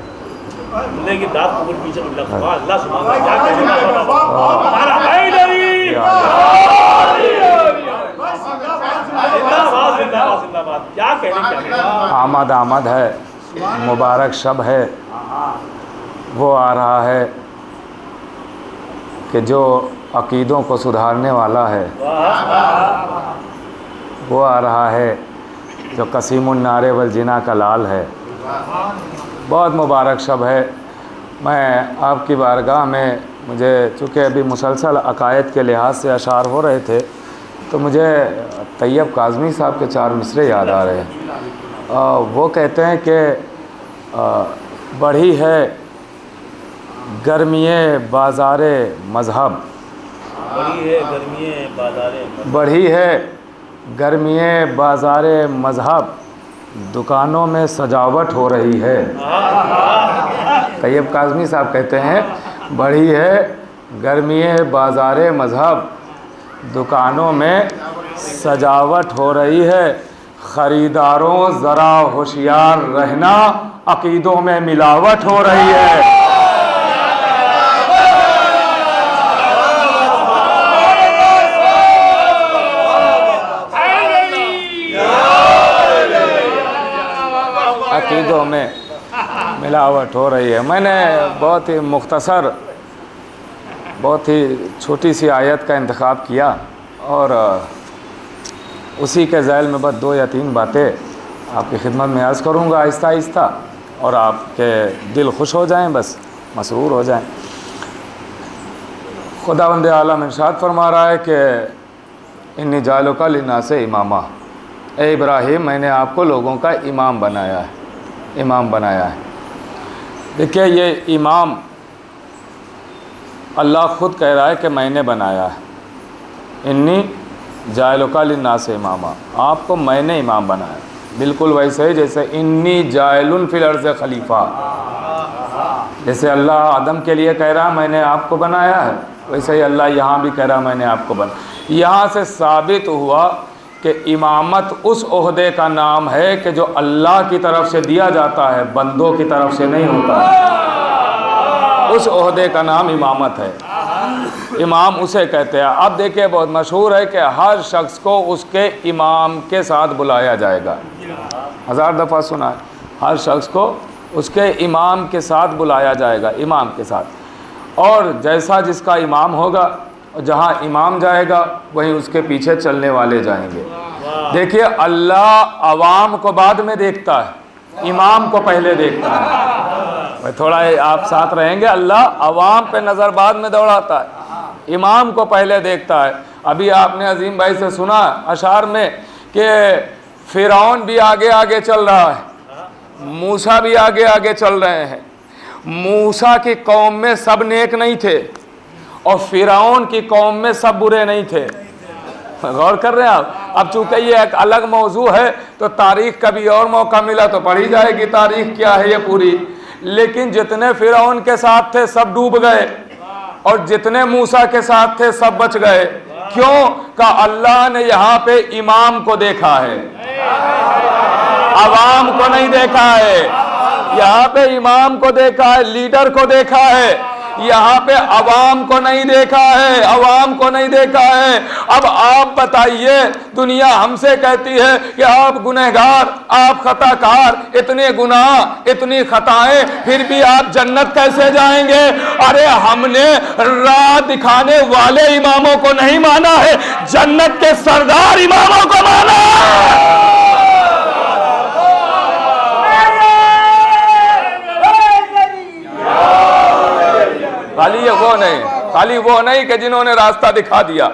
आमद आमद है, मुबारक शब है, वो आ रहा है कि जो अक़ीदों को सुधारने वाला है, वो आ रहा है जो कसीमुन नारे वल जिना का लाल है। बहुत मुबारक शब है। मैं आपकी बारगाह में, मुझे चूँकि अभी मुसलसल अकायद के लिहाज से अशार हो रहे थे, तो मुझे तैयब काज़मी साहब के 4 मिसरे याद आ रहे हैं। वो कहते हैं कि बढ़ी है गर्मिये बाज़ारे मज़हब, बढ़ी है गर्मिये बाज़ारे मज़हब, दुकानों में सजावट हो रही है। तैयब काज़मी साहब कहते हैं बढ़ी है गर्मिये बाज़ारे मज़हब, दुकानों में सजावट हो रही है। ख़रीदारों ज़रा होशियार रहना, अक़ीदों में मिलावट हो रही है। अक़ीदों में मिलावट हो रही है। मैंने बहुत ही मुख्तसर, बहुत ही छोटी सी आयत का इंतखाब किया और उसी के ज़ैल में बस 2 या 3 बातें आपकी खिदमत में अर्ज़ करूँगा आहिस्ता आहिस्ता, और आपके दिल खुश हो जाएं, बस मसरूर हो जाएं। खुदावंद आलम इरशाद फरमा रहा है कि इन्नी जालुका लिन्नासे इमामा, ए इब्राहिम मैंने आपको लोगों का इमाम बनाया है, इमाम बनाया है। देखिए ये इमाम अल्लाह ख़ुद कह रहा है कि मैंने बनाया है। इन्नी जायलुका लिन्नास इमामा, आपको मैंने इमाम बनाया। बिल्कुल वैसे ही जैसे इन्नी जायलुन फिल अर्ज़ खलीफा, जैसे अल्लाह आदम के लिए कह रहा मैंने आपको बनाया है, वैसे ही अल्लाह यहाँ भी कह रहा मैंने आपको बनाया। यहाँ से साबित हुआ कि इमामत उस ओहदे का नाम है कि जो अल्लाह की तरफ से दिया जाता है, बंदों की तरफ से नहीं होता है। उस ओहदे का नाम इमामत है, इमाम उसे कहते हैं। अब देखिए बहुत मशहूर है कि हर शख्स को उसके इमाम के साथ बुलाया जाएगा, 1000 दफ़ा सुना है, हर शख्स को उसके इमाम के साथ बुलाया जाएगा, इमाम के साथ। और जैसा जिसका इमाम होगा, जहाँ इमाम जाएगा वहीं उसके पीछे चलने वाले जाएंगे। देखिए अल्लाह अवाम को बाद में देखता है, इमाम को पहले देखता है। भाई थोड़ा आप साथ रहेंगे, अल्लाह अवाम पे नज़र बाद में दौड़ाता है, इमाम को पहले देखता है। अभी आपने अजीम भाई से सुना अशार में कि फ़िरौन भी आगे आगे चल रहा है, मूसा भी आगे आगे चल रहे हैं। मूसा की कौम में सब नेक नहीं थे और फ़िरौन की कौम में सब बुरे नहीं थे। गौर कर रहे हैं आप। अब चूँकि ये एक अलग मौजू है तो तारीख़ कभी और मौका मिला तो पढ़ी जाएगी, तारीख़ क्या है ये पूरी। लेकिन जितने फ़िरौन के साथ थे सब डूब गए और जितने मूसा के साथ थे सब बच गए। क्यों? का अल्लाह ने यहाँ पे इमाम को देखा है, अवाम को नहीं देखा है। यहाँ पे इमाम को देखा है, लीडर को देखा है, यहाँ पे अवाम को नहीं देखा है, अवाम को नहीं देखा है। अब आप बताइए, दुनिया हमसे कहती है कि आप गुनहगार, आप खताकार, इतने गुनाह, इतनी खताएं, फिर भी आप जन्नत कैसे जाएंगे? अरे हमने राह दिखाने वाले इमामों को नहीं माना है, जन्नत के सरदार इमामों को माना है। खाली वो नहीं कि जिन्होंने रास्ता दिखा दिया।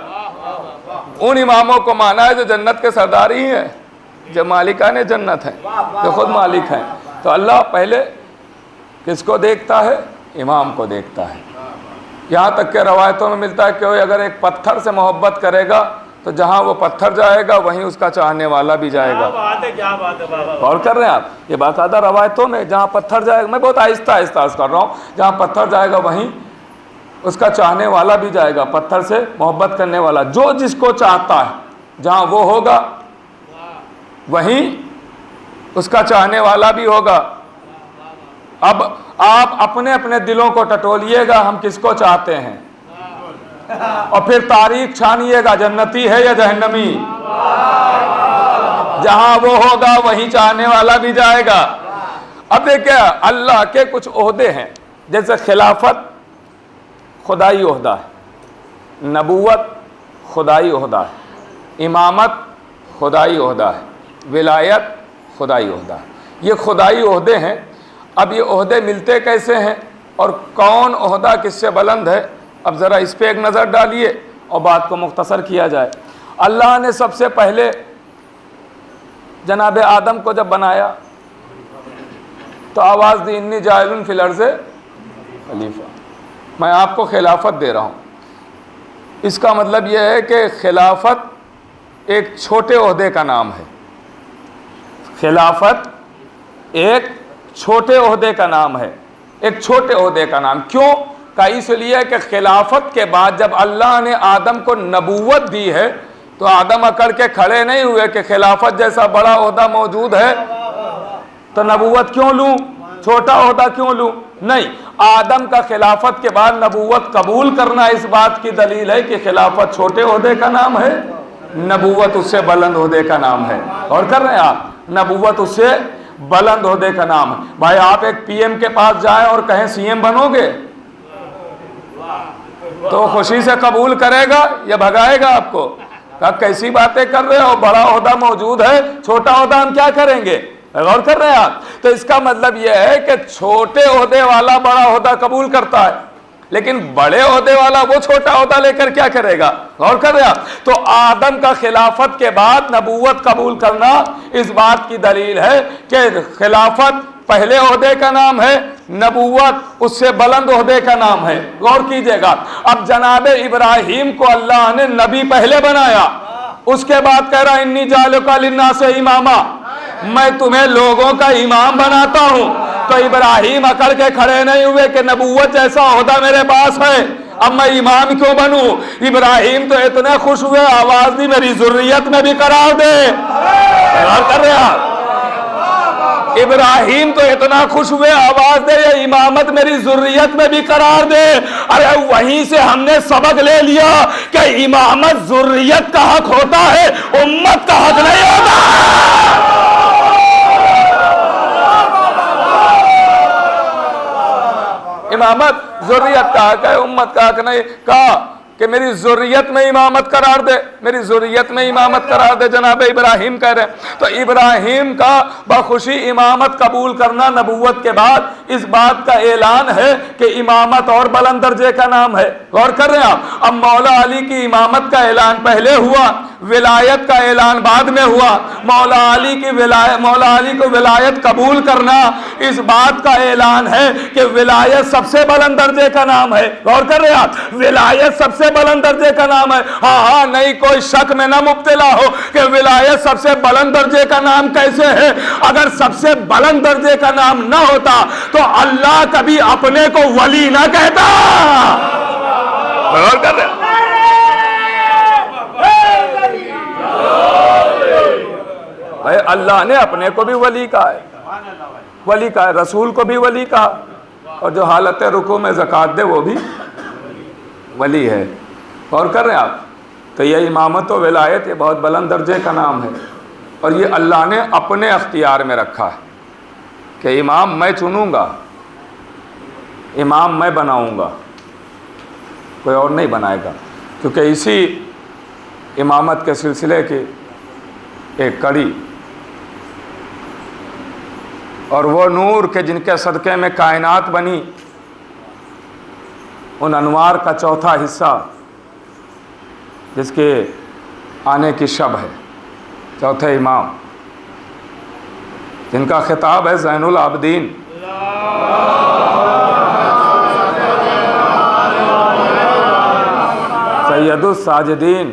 उन इमामों को माना है जो जन्नत के सरदार ही हैं, जो मालिकाने जन्नत हैं, जो खुद मालिक हैं। तो अल्लाह पहले किसको देखता है? इमाम को देखता है। यहाँ तक के रवायतों में मिलता है कि अगर एक पत्थर से मोहब्बत करेगा तो जहाँ वो पत्थर जाएगा वहीं उसका चाहने वाला भी जाएगा। क्या बात है बाबा। गौर कर रहे हैं आप? ये बाकायदा रवायतों में, जहाँ पत्थर जाएगा, मैं बहुत आहिस्ता आहिस्ता कर रहा हूँ, जहाँ पत्थर जाएगा वहीं उसका चाहने वाला भी जाएगा, पत्थर से मोहब्बत करने वाला। जो जिसको चाहता है जहाँ वो होगा वहीं उसका चाहने वाला भी होगा। अब आप अपने अपने दिलों को टटोलिएगा, हम किसको चाहते हैं, और फिर तारीख छानिएगा, जन्नती है या जहन्नमी। जहां वो होगा वहीं चाहने वाला भी जाएगा। अब देखिए, अल्लाह के कुछ ओहदे हैं, जैसे खिलाफत खुदाई ओहदा है, नबूवत खुदाई ओहदा है, इमामत खुदाई ओहदा है, विलायत खुदाई ओहदा है। ये खुदाई ओहदे हैं। अब ये ओहदे मिलते कैसे हैं और कौन ओहदा किससे बुलंद है, अब ज़रा इस पर एक नज़र डालिए और बात को मुख्तसर किया जाए। अल्लाह ने सबसे पहले जनाब आदम को जब बनाया तो आवाज़ दी, इन्नी जाइलुन फिल अर्ज़ खलीफा, मैं आपको खिलाफत दे रहा हूँ। इसका मतलब यह है कि खिलाफत एक छोटे ओहदे का नाम है। खिलाफत एक छोटे ओहदे का नाम है, एक छोटे ओहदे का नाम। क्यों का? इसलिए कि खिलाफत के बाद जब अल्लाह ने आदम को नबूवत दी है तो आदम अकड़ के खड़े नहीं हुए कि खिलाफत जैसा बड़ा ओहदा मौजूद है तो नबूवत क्यों लूं, छोटा ओहदा क्यों लूं? नहीं, आदम का खिलाफत के बाद नबूवत कबूल करना इस बात की दलील है कि खिलाफत छोटे ओहदे का नाम है, नबूवत उससे बुलंद ओहदे का नाम है। और कर रहे हैं आप, नबूवत उससे बुलंद ओहदे का नाम है। भाई आप एक पीएम के पास जाएं और कहें सीएम बनोगे तो खुशी से कबूल करेगा या भगाएगा आपको? कहा कैसी बातें कर रहे हो, बड़ा ओहदा मौजूद है, छोटा ओहदा हम क्या करेंगे? गौर कर रहे हैं आप? तो इसका मतलब यह है कि छोटे ओहदे वाला बड़ा ओहदा कबूल करता है, लेकिन बड़े ओहदे वाला वो छोटा ओहदा लेकर क्या करेगा? गौर कर रहे हैं आप? तो आदम का खिलाफत के बाद नबूवत कबूल करना इस बात की दलील है कि खिलाफत पहले ओहदे का नाम है, नबूवत उससे बुलंद ओहदे का नाम है। गौर कीजिएगा, अब जनाब इब्राहिम को अल्लाह ने नबी पहले बनाया, उसके बाद कह रहा इन्नी जालुका लिन्नास इमामा, मैं तुम्हें लोगों का इमाम बनाता हूं। तो इब्राहिम अकड़ के खड़े नहीं हुए कि नबूवत जैसा ओहदा मेरे पास है, अब मैं इमाम क्यों बनूं? इब्राहिम तो इतने खुश हुए, आवाज दी मेरी जुर्रियत में भी करार दे। कर रहे हैं, इब्राहिम तो इतना खुश हुए, आवाज दे ये इमामत मेरी जुर्रियत में भी करार दे। अरे वहीं से हमने सबक ले लिया कि इमामत जुर्रियत का हक होता है, उम्मत का हक नहीं होता। इमामत जुर्रियत का हक है, उम्मत का हक नहीं। कहा कि मेरी जुर्रियत में इमामत करार दे, मेरी जुर्रियत में इमामत करार दे, जनाब इब्राहिम कह रहे हैं। तो इब्राहिम का बखुशी इमामत कबूल करना नबूवत के बाद इस बात का ऐलान है कि इमामत और बुलंद दर्जे का नाम है। गौर कर रहे हैं आप? अब मौला अली की इमामत का ऐलान पहले हुआ, विलायत का ऐलान बाद में हुआ। मौला अली को विलायत कबूल करना इस बात का ऐलान है कि विलायत सबसे बुलंद दर्जे का नाम है। गौर कर रहे हैं आप? विलायत सबसे बुलंद दर्जे का नाम है। हाँ, नहीं कोई शक में ना मुब्तला हो कि विलायत सबसे बुलंद दर्जे का नाम कैसे है। अगर सबसे बुलंद दर्जे का नाम ना होता तो अल्लाह कभी अपने को वली ना कहता। गौर कर रहे हैं? भाई अल्लाह ने अपने को भी वली कहा है, वली कहा है, रसूल को भी वली कहा, और जो हालत रुकू में ज़कात दे वो भी वली है। और कर रहे हैं आप? तो ये इमामत व विलायत ये बहुत बुलंद दर्जे का नाम है, और ये अल्लाह ने अपने अख्तियार में रखा है कि इमाम मैं चुनूंगा, इमाम मैं बनाऊंगा, कोई और नहीं बनाएगा। क्योंकि इसी इमामत के सिलसिले की एक कड़ी और वो नूर के जिनके सदक़े में कायनात बनी, उन अनवार का चौथा हिस्सा जिसके आने की शब है, चौथे इमाम जिनका खिताब है ज़ैनुल आबदीन, सैयदुस साजिदीन।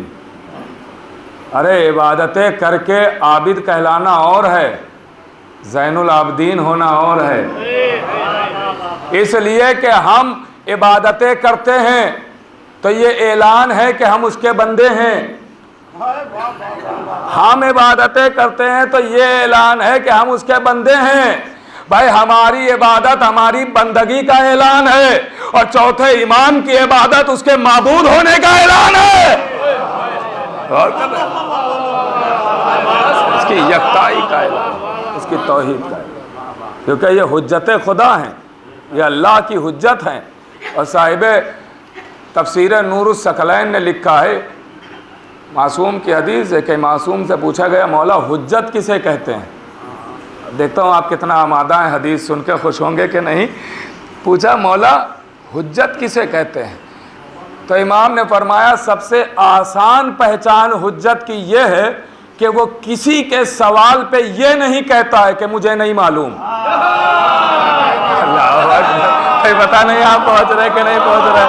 अरे इबादतें करके आबिद कहलाना और है, ज़ैनुल आबदीन होना और है। इसलिए कि हम इबादतें करते हैं तो ये ऐलान है कि हम उसके बंदे हैं। हम इबादतें करते हैं तो ये ऐलान है कि हम उसके बंदे हैं। भाई हमारी इबादत हमारी बंदगी का ऐलान है, और चौथे इमाम की इबादत उसके माबूद होने का ऐलान है, उसकी यकताई का ऐलान, उसकी तौहीद का ऐलान। क्योंकि ये हुज्जत खुदा हैं, ये अल्लाह की हुज्जत हैं। और साहिब तफसीर नूरुस सकलैन ने लिखा है, मासूम की हदीस है कि मासूम से पूछा गया मौला हुज्जत किसे कहते हैं। देखता हूँ आप कितना आमादा हैं, हदीस सुन के खुश होंगे कि नहीं। पूछा मौला हुज्जत किसे कहते हैं, तो इमाम ने फरमाया सबसे आसान पहचान हुज्जत की ये है कि वो किसी के सवाल पे ये नहीं कहता है कि मुझे नहीं मालूम। अल्लाह अकबर, पता नहीं आप पहुँच रहे कि नहीं पहुँच रहे।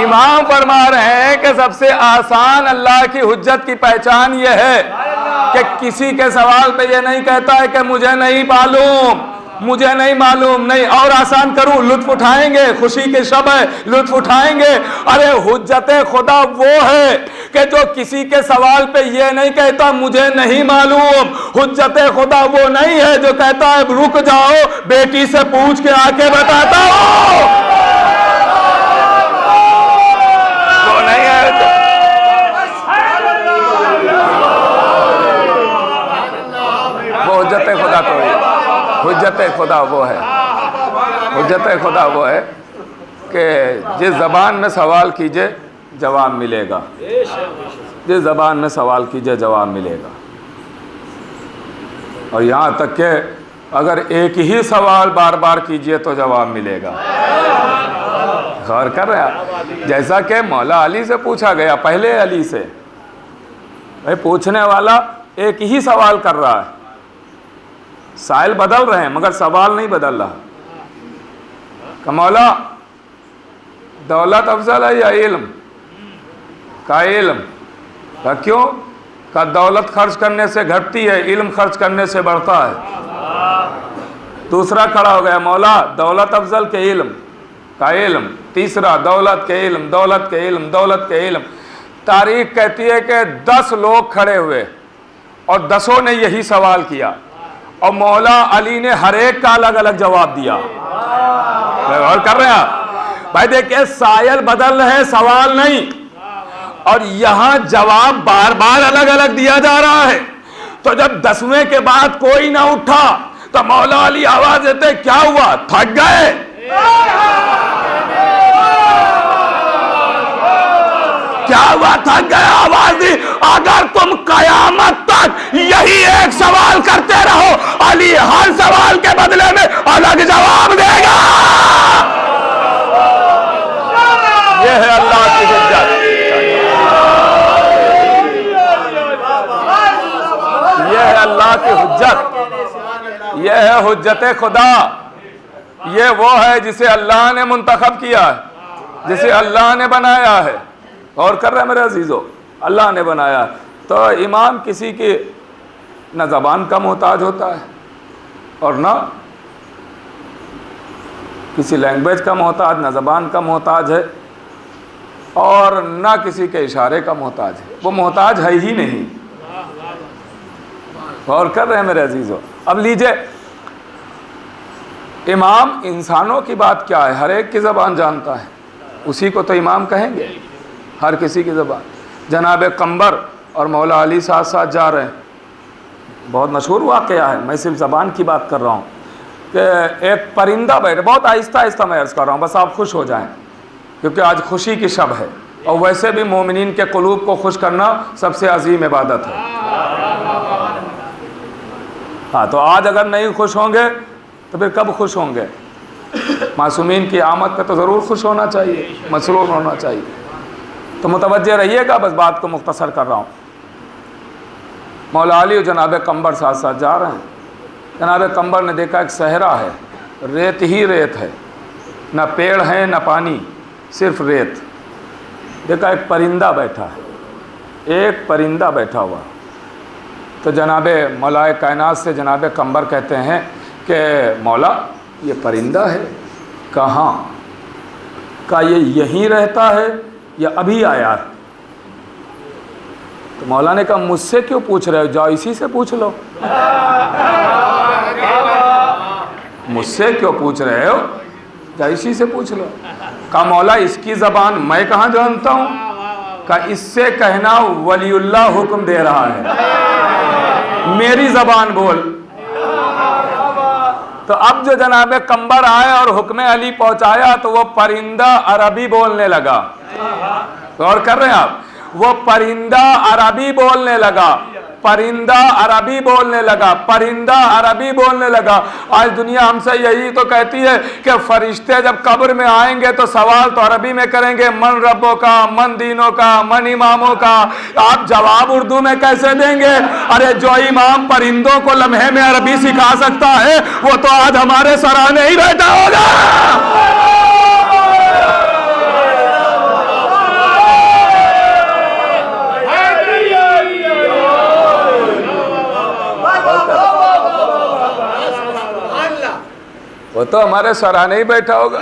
इमाम फरमा रहे हैं कि सबसे आसान अल्लाह की हुज्जत की पहचान ये है कि किसी के सवाल पे ये नहीं कहता है कि मुझे नहीं मालूम, मुझे नहीं मालूम। नहीं, और आसान करूं, लुत्फ उठाएंगे, खुशी के शब है, लुत्फ उठाएंगे। अरे हुज्जत खुदा वो है कि जो किसी के सवाल पे ये नहीं कहता मुझे नहीं मालूम। हुज्जत खुदा वो नहीं है जो कहता है रुक जाओ बेटी से पूछ के आके बताता हूं। हुज्जत खुदा तो है, हुज्जत खुदा वो है, हुज्जत खुदा वो है कि जिस ज़बान में सवाल कीजिए जवाब मिलेगा, जिस ज़बान में सवाल कीजिए जवाब मिलेगा। और यहाँ तक कि अगर एक ही सवाल बार बार कीजिए तो जवाब मिलेगा। गौर कर रहे हैं, जैसा कि मौला अली से पूछा गया, पहले अली से, भाई पूछने वाला एक ही सवाल कर रहा है, साइल बदल रहे हैं मगर सवाल नहीं बदल रहा। कि मौला दौलत अफजल है या इल्म? का इल्म। का क्यों? का दौलत खर्च करने से घटती है, इल्म खर्च करने से बढ़ता है। दूसरा खड़ा हो गया, मौला दौलत अफजल के इल्म? का इल्म। तीसरा दौलत के इल्म, दौलत के इल्म, दौलत के इल्म। तारीख कहती है कि 10 लोग खड़े हुए और 10 ने यही सवाल किया और मौला अली ने हर एक का अलग अलग जवाब दिया। और कर रहे हैं भाई, देखिए सायल बदल रहे, सवाल नहीं, और यहां जवाब बार बार अलग अलग दिया जा रहा है। तो जब 10वें के बाद कोई ना उठा तो मौला अली आवाज देते, क्या हुआ, थक गए? क्या हुआ, थक गए? आवाज दी, अगर तुम कयामत तक यही एक सवाल करते रहो, अली हर सवाल के बदले में अलग जवाब देगा। यह है अल्लाह की हुज्जत, यह है अल्लाह की हुज्जत, यह है हुज्जत खुदा। यह वो है जिसे अल्लाह ने मुंतखब किया है, जिसे अल्लाह ने बनाया है। और कर रहे हैं मेरे अजीजों, अल्लाह ने बनाया। तो इमाम किसी की न ज़बान का मोहताज होता है और न किसी लैंग्वेज का मोहताज, न ज़बान का मोहताज है और न किसी के इशारे का मोहताज है। वो मोहताज है ही नहीं। और कर रहे हैं मेरे अजीजों। अब लीजिए, इमाम इंसानों की बात क्या है, हर एक की ज़बान जानता है, उसी को तो इमाम कहेंगे, हर किसी की ज़बान। जनाब कंबर और मौला अली साथ साथ जा रहे हैं, बहुत मशहूर वाक़या है, मैं सिर्फ ज़बान की बात कर रहा हूँ कि एक परिंदा बैठे, बहुत आहिस्ता आहिस्ता मैं अर्ज़ कर रहा हूँ, बस आप खुश हो जाएं क्योंकि आज खुशी की शब है। और वैसे भी मोमिनीन के क़ुलूब को खुश करना सबसे अजीम इबादत है। हाँ, तो आज अगर नहीं खुश होंगे तो फिर कब खुश होंगे? मासूमीन की आमद पे तो ज़रूर खुश होना चाहिए, मसरूर होना चाहिए। तो मुतवज्जे रहिएगा, बस बात को मुख्तसर कर रहा हूँ। मौला अली और जनाब कंबर साथ साथ जा रहे हैं। जनाब कंबर ने देखा एक सहरा है, रेत ही रेत है, ना पेड़ है ना पानी, सिर्फ रेत। देखा एक परिंदा बैठा है, एक परिंदा बैठा हुआ। तो जनाब मौलाए कायनात से जनाब कंबर कहते हैं कि मौला ये परिंदा है कहाँ का, ये यहीं रहता है या अभी आया? तो मौला ने कहा मुझसे क्यों पूछ रहे हो, जाओ इसी से पूछ लो। मुझसे क्यों पूछ रहे हो, जाओ इसी से पूछ लो। कहा मौला इसकी ज़बान मैं कहाँ जानता हूँ? कहा इससे कहना वलीउल्लाह हुक्म दे रहा है, मेरी ज़बान बोल। तो अब जो जनाब कंबर आए और हुक्म अली पहुंचाया तो वो परिंदा अरबी बोलने लगा। गौर कर रहे हैं आप, वो परिंदा अरबी बोलने लगा, परिंदा अरबी बोलने लगा, परिंदा अरबी बोलने लगा। आज दुनिया हमसे यही तो कहती है कि फरिश्ते जब कब्र में आएंगे तो सवाल तो अरबी में करेंगे, मन रब्बों का, मन दीनों का, मन इमामों का। आप जवाब उर्दू में कैसे देंगे? अरे जो इमाम परिंदों को लम्हे में अरबी सिखा सकता है वो तो आज हमारे सराहने ही बैठा होगा। वो तो हमारे सराहने ही बैठा होगा।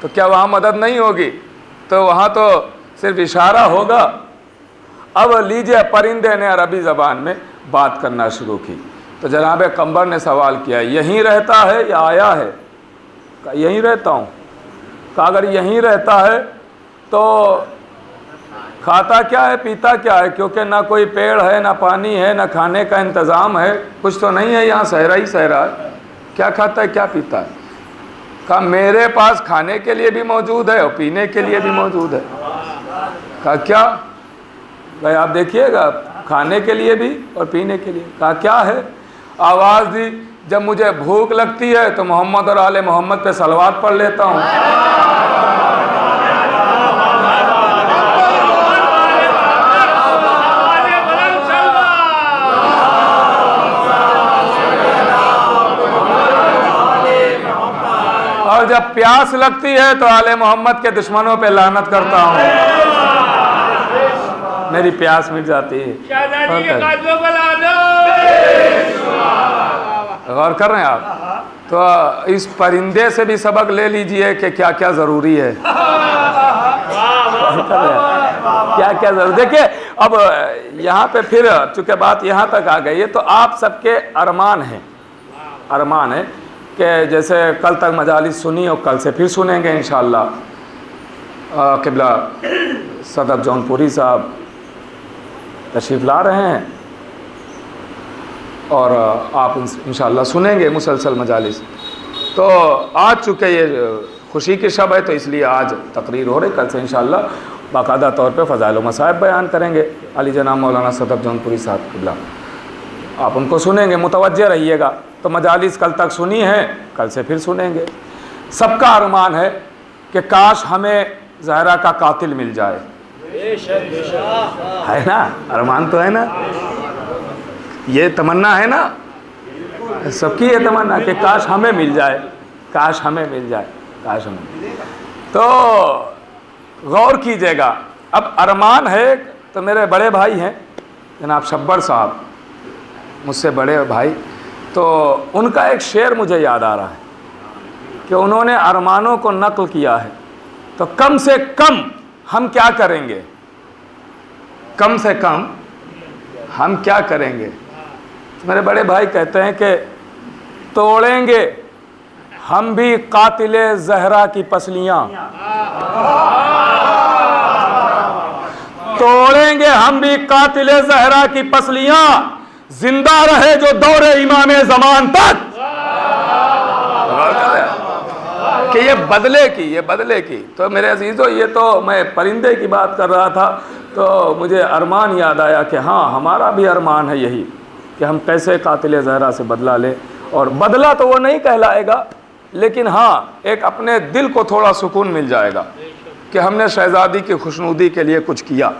तो क्या वहाँ मदद नहीं होगी? तो वहाँ तो सिर्फ इशारा होगा। अब लीजिए, परिंदे ने अरबी ज़बान में बात करना शुरू की। तो जनाब कंबर ने सवाल किया यहीं रहता है या आया है? कहा यहीं रहता हूँ। कहा अगर यहीं रहता है तो खाता क्या है, पीता क्या है? क्योंकि ना कोई पेड़ है, ना पानी है, ना खाने का इंतज़ाम है, कुछ तो नहीं है, यहाँ सहरा ही सहरा है। क्या खाता है, क्या पीता है? कहा मेरे पास खाने के लिए भी मौजूद है और पीने के लिए भी मौजूद है। कहा क्या? भाई आप देखिएगा, खाने के लिए भी और पीने के लिए। कहा क्या है? आवाज़ दी, जब मुझे भूख लगती है तो मोहम्मद और आले मोहम्मद पे सलवात पढ़ लेता हूँ। और जब प्यास लगती है तो आले मोहम्मद के दुश्मनों पे लानत करता हूँ, मेरी प्यास मिट जाती है। गौर कर रहे हैं आप? तो इस परिंदे से भी सबक ले लीजिए कि क्या क्या ज़रूरी है। क्या क्या ज़रूरी। देखिए अब यहाँ पे फिर चूँकि बात यहाँ तक आ गई है तो आप सबके अरमान हैं, अरमान है कि जैसे कल तक मजालिस सुनी और कल से फिर सुनेंगे इंशाअल्लाह। क़िबला सदर जौनपुरी साहब तशरीफ़ ला रहे हैं और आप इंशाअल्लाह सुनेंगे मुसलसल मजालिस। तो आज चूँकि ये खुशी की शब है तो इसलिए आज तकरीर हो रही, कल से इंशाअल्लाह बाकायदा तौर पे फ़ज़ाइल व मसाइब बयान करेंगे अली जनाब मौलाना सदर जौनपुरी साहब क़िबला। आप उनको सुनेंगे, मुतवज्जे रहिएगा। तो मजालिस कल तक सुनी है, कल से फिर सुनेंगे। सबका अरमान है कि काश हमें ज़हरा का कातिल मिल जाए, है ना? अरमान तो है ना, ये तमन्ना है ना, सबकी ये तमन्ना कि काश हमें मिल जाए, काश हमें मिल जाए, काश हमें। तो गौर कीजिएगा, अब अरमान है तो मेरे बड़े भाई हैं जनाब शब्बर साहब, मुझसे बड़े भाई, तो उनका एक शेर मुझे याद आ रहा है कि उन्होंने अरमानों को नक़ल किया है। तो कम से कम हम क्या करेंगे, कम से कम हम क्या करेंगे? तो मेरे बड़े भाई कहते हैं कि तोड़ेंगे हम भी कातिले ज़हरा की पसलियाँ, तोड़ेंगे हम भी कातिले ज़हरा की पसलियाँ, जिंदा रहे जो दौरे इमाम ज़मान तक। कि ये बदले की, ये बदले की। तो मेरे अजीज़ों, ये तो मैं परिंदे की बात कर रहा था तो मुझे अरमान याद आया कि हाँ, हमारा भी अरमान है यही कि हम कैसे कातिल ज़हरा से बदला लें। और बदला तो वो नहीं कहलाएगा, लेकिन हाँ एक अपने दिल को थोड़ा सुकून मिल जाएगा कि हमने शहजादी की खुशनुदी के लिए कुछ किया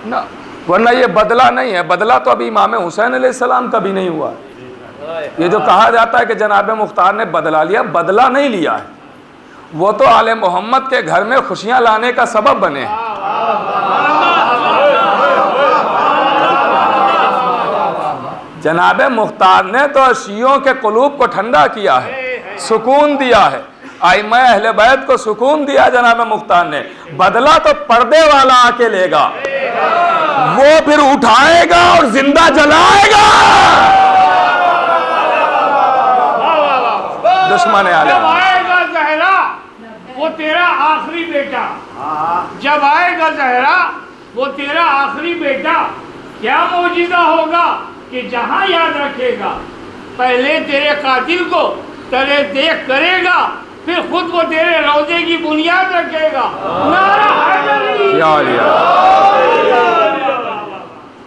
ना, वरना ये बदला नहीं है। बदला तो अभी इमाम हुसैन अलैहिस्सलाम का भी नहीं हुआ। ये जो कहा जाता है कि जनाब मुख्तार ने बदला लिया, बदला नहीं लिया है, वो तो आले मोहम्मद के घर में खुशियां लाने का सबब बने। जनाब मुख्तार ने तो शियों के कुलूब को ठंडा किया है, सुकून दिया है, आइमा अहले बैत को सुकून दिया जनाब मुख्तार ने। बदला तो पर्दे वाला आके लेगा, वो फिर उठाएगा और जिंदा जलाएगा दुश्मन आले। जब आएगा ज़हरा वो तेरा आखिरी बेटा, जब आएगा ज़हरा वो तेरा आखिरी बेटा, क्या मौजिज़ा होगा कि जहां याद रखेगा पहले तेरे कातिल को तेरे देख करेगा, फिर खुद वो तेरे रोजे की बुनियाद रखेगा। नारा हैदरी।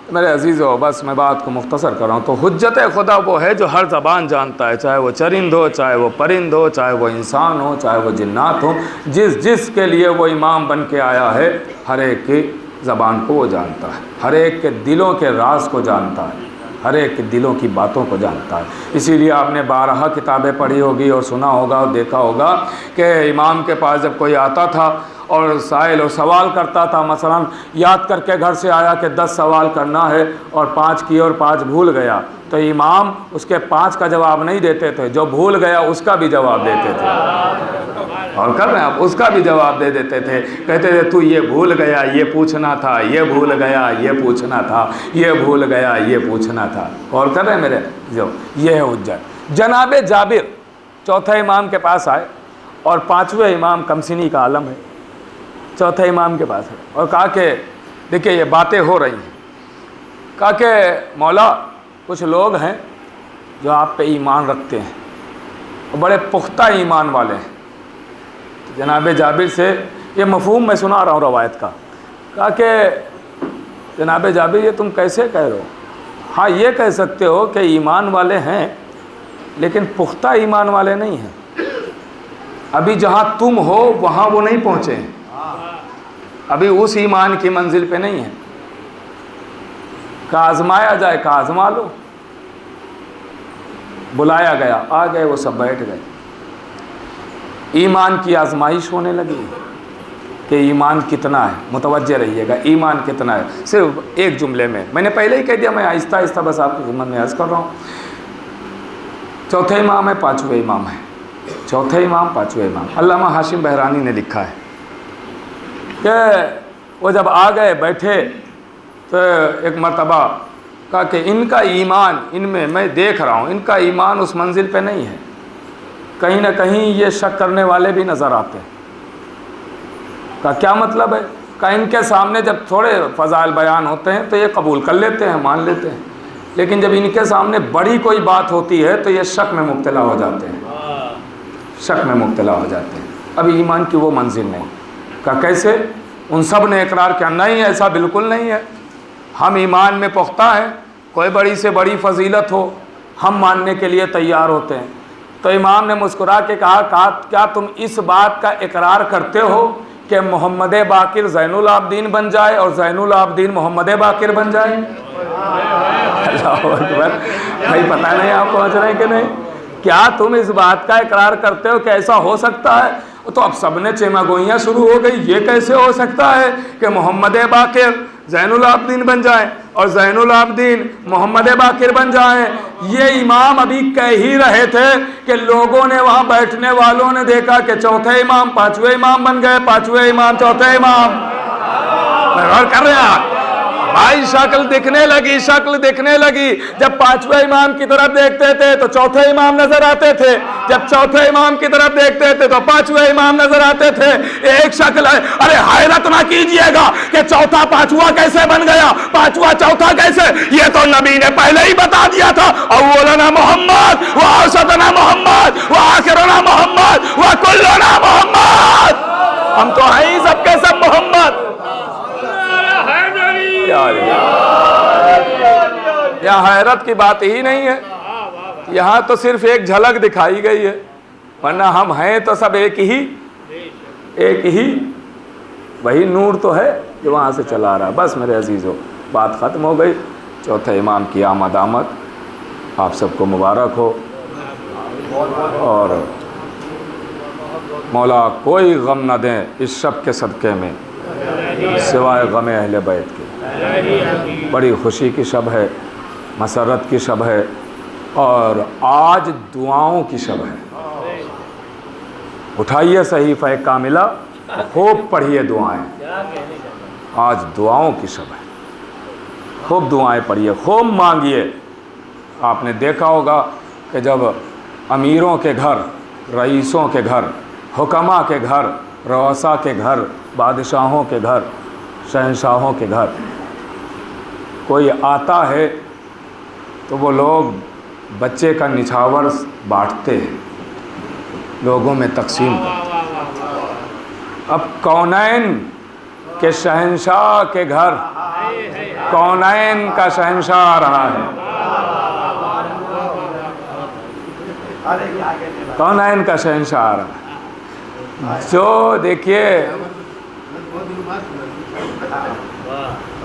मेरे अजीज़ों, बस मैं बात को मुख्तसर कर रहा हूँ। तो हुज्जत खुदा वो है जो हर ज़बान जानता है, चाहे वो चरिंद हो, चाहे वो परिंद हो, चाहे वो इंसान हो, चाहे वो जिन्नात हो। जिस के लिए वो इमाम बन के आया है, हर एक की ज़बान को वो जानता है, हर एक के दिलों के राज को जानता है, हर एक के दिलों की बातों को जानता है। इसीलिए आपने 12 किताबें पढ़ी होगी और सुना होगा और देखा होगा कि इमाम के पास जब कोई आता था और साइल और सवाल करता था, मसलन याद करके घर से आया कि 10 सवाल करना है और 5 किए और 5 भूल गया, तो इमाम उसके 5 का जवाब नहीं देते थे, जो भूल गया उसका भी जवाब देते थे। और कर रहे हैं आप, उसका भी जवाब दे देते थे। कहते थे तू ये भूल गया, ये पूछना था, ये भूल गया, ये पूछना था, ये भूल गया, ये पूछना था। और कर रहे हैं मेरे जो, ये है हुज्जत। जनाब जाबिर चौथे इमाम के पास आए और 5वें इमाम कमसिनी का आलम है, चौथे इमाम के पास है, और कहा कि देखिए ये बातें हो रही हैं। कहा कि मौला कुछ लोग हैं जो आप पे ईमान रखते हैं और बड़े पुख्ता ईमान वाले हैं। तो जनाब जाबिर से ये मफहूम मैं सुना रहा हूँ रवायत का। कहा कि जनाब जाबिर ये तुम कैसे कह रहे हो? हाँ ये कह सकते हो कि ईमान वाले हैं लेकिन पुख्ता ईमान वाले नहीं हैं, अभी जहाँ तुम हो वहाँ वो नहीं पहुँचे हैं, अभी उस ईमान की मंजिल पे नहीं है। का आजमाया जाए, का आजमा लो। बुलाया गया, आ गए, वो सब बैठ गए। ईमान की आजमाइश होने लगी कि ईमान कितना है, मुतवज्जे रहिएगा, ईमान कितना है। सिर्फ एक जुमले में, मैंने पहले ही कह दिया, मैं आहिस्ता आहिस्ता बस आपके ज़िम्मन में अर्ज़ कर रहा हूँ। चौथे इमाम है, 5वें इमाम है, चौथे इमाम, 5वें इमाम। अल्लामा हाशिम बहरानी ने लिखा है कि वो जब आ गए बैठे तो एक मरतबा कहा कि इनका ईमान, इनमें मैं देख रहा हूँ इनका ईमान उस मंजिल पे नहीं है, कहीं ना कहीं ये शक करने वाले भी नज़र आते हैं। का क्या मतलब है? का इनके सामने जब थोड़े फ़ज़ाइल बयान होते हैं तो ये कबूल कर लेते हैं, मान लेते हैं, लेकिन जब इनके सामने बड़ी कोई बात होती है तो ये शक में मुब्तला हो जाते हैं, शक में मुब्तला हो जाते हैं। अभी ईमान की वो मंजिल नहीं। का कैसे? उन सब ने इकरार किया, नहीं ऐसा बिल्कुल नहीं है, हम ईमान में पुख्ता हैं, कोई बड़ी से बड़ी फजीलत हो हम मानने के लिए तैयार होते हैं। तो इमाम ने मुस्कुरा के कहा क्या तुम इस बात का इकरार करते हो कि मोहम्मद बाकिर ज़ैनुल आबदीन बन जाए और ज़ैनुल आबदीन मोहम्मद बाकिर बन जाए? अल्लाहु अकबर। भाई पता नहीं आप पहुँच रहे हैं कि नहीं? क्या तुम इस बात का इकरार करते हो कि ऐसा हो सकता है? तो अब सबने चेमागोइयाँ शुरू हो गई, ये कैसे हो सकता है कि मोहम्मद बाकिर ज़ैनुल आबदीन बन जाए और ज़ैनुल आबदीन मोहम्मद बाकिर बन जाए? ये इमाम अभी कह ही रहे थे कि लोगों ने, वहाँ बैठने वालों ने देखा कि चौथे इमाम 5वें इमाम बन गए, 5वें इमाम चौथे इमाम। गौर कर रहे हैं आप? भाई शक्ल दिखने लगी, शक्ल दिखने लगी। जब 5वें इमाम की तरफ देखते थे तो चौथे इमाम नजर आते थे, जब चौथे इमाम की तरफ देखते थे तो 5वें इमाम नजर आते थे। एक शक्ल है। अरे हैरत ना कीजिएगा कि चौथा 5वां कैसे बन गया, 5वां चौथा कैसे? ये तो नबी ने पहले ही बता दिया था, अव्वलना मोहम्मद व औसतना मोहम्मद व आखिरना मोहम्मद व कुल्लना मोहम्मद। हम तो हैं ही सबके सब मोहम्मद। यहाँ हैरत की बात ही नहीं है। यहाँ तो सिर्फ एक झलक दिखाई गई है, वरना हम हैं तो सब एक ही वही नूर तो है जो वहाँ से चला रहा है। बस मेरे अजीज़ों, बात ख़त्म हो गई। चौथे इमाम की आमद आप सबको मुबारक हो, और मौला कोई गम न दें इस शब के सदक़े में सिवाय गम अहले बैत के। बड़ी खुशी की शब है, मसरत की शब है, और आज दुआओं की शब है। उठाइए सहीफ़ा कामिला, खूब पढ़िए दुआएं। आज दुआओं की शब है, खूब दुआएं पढ़िए, खूब मांगिए। आपने देखा होगा कि जब अमीरों के घर, रईसों के घर, हुक्मा के घर, रवसा के घर, बादशाहों के घर, शहंशाहों के घर कोई आता है तो वो लोग बच्चे का निछावर बांटते हैं, लोगों में तकसीम करते हैं। अब कौनैन के शहंशाह के घर कौनैन का शहंशाह आ रहा है, कौनैन का शहंशाह आ रहा है। जो देखिए,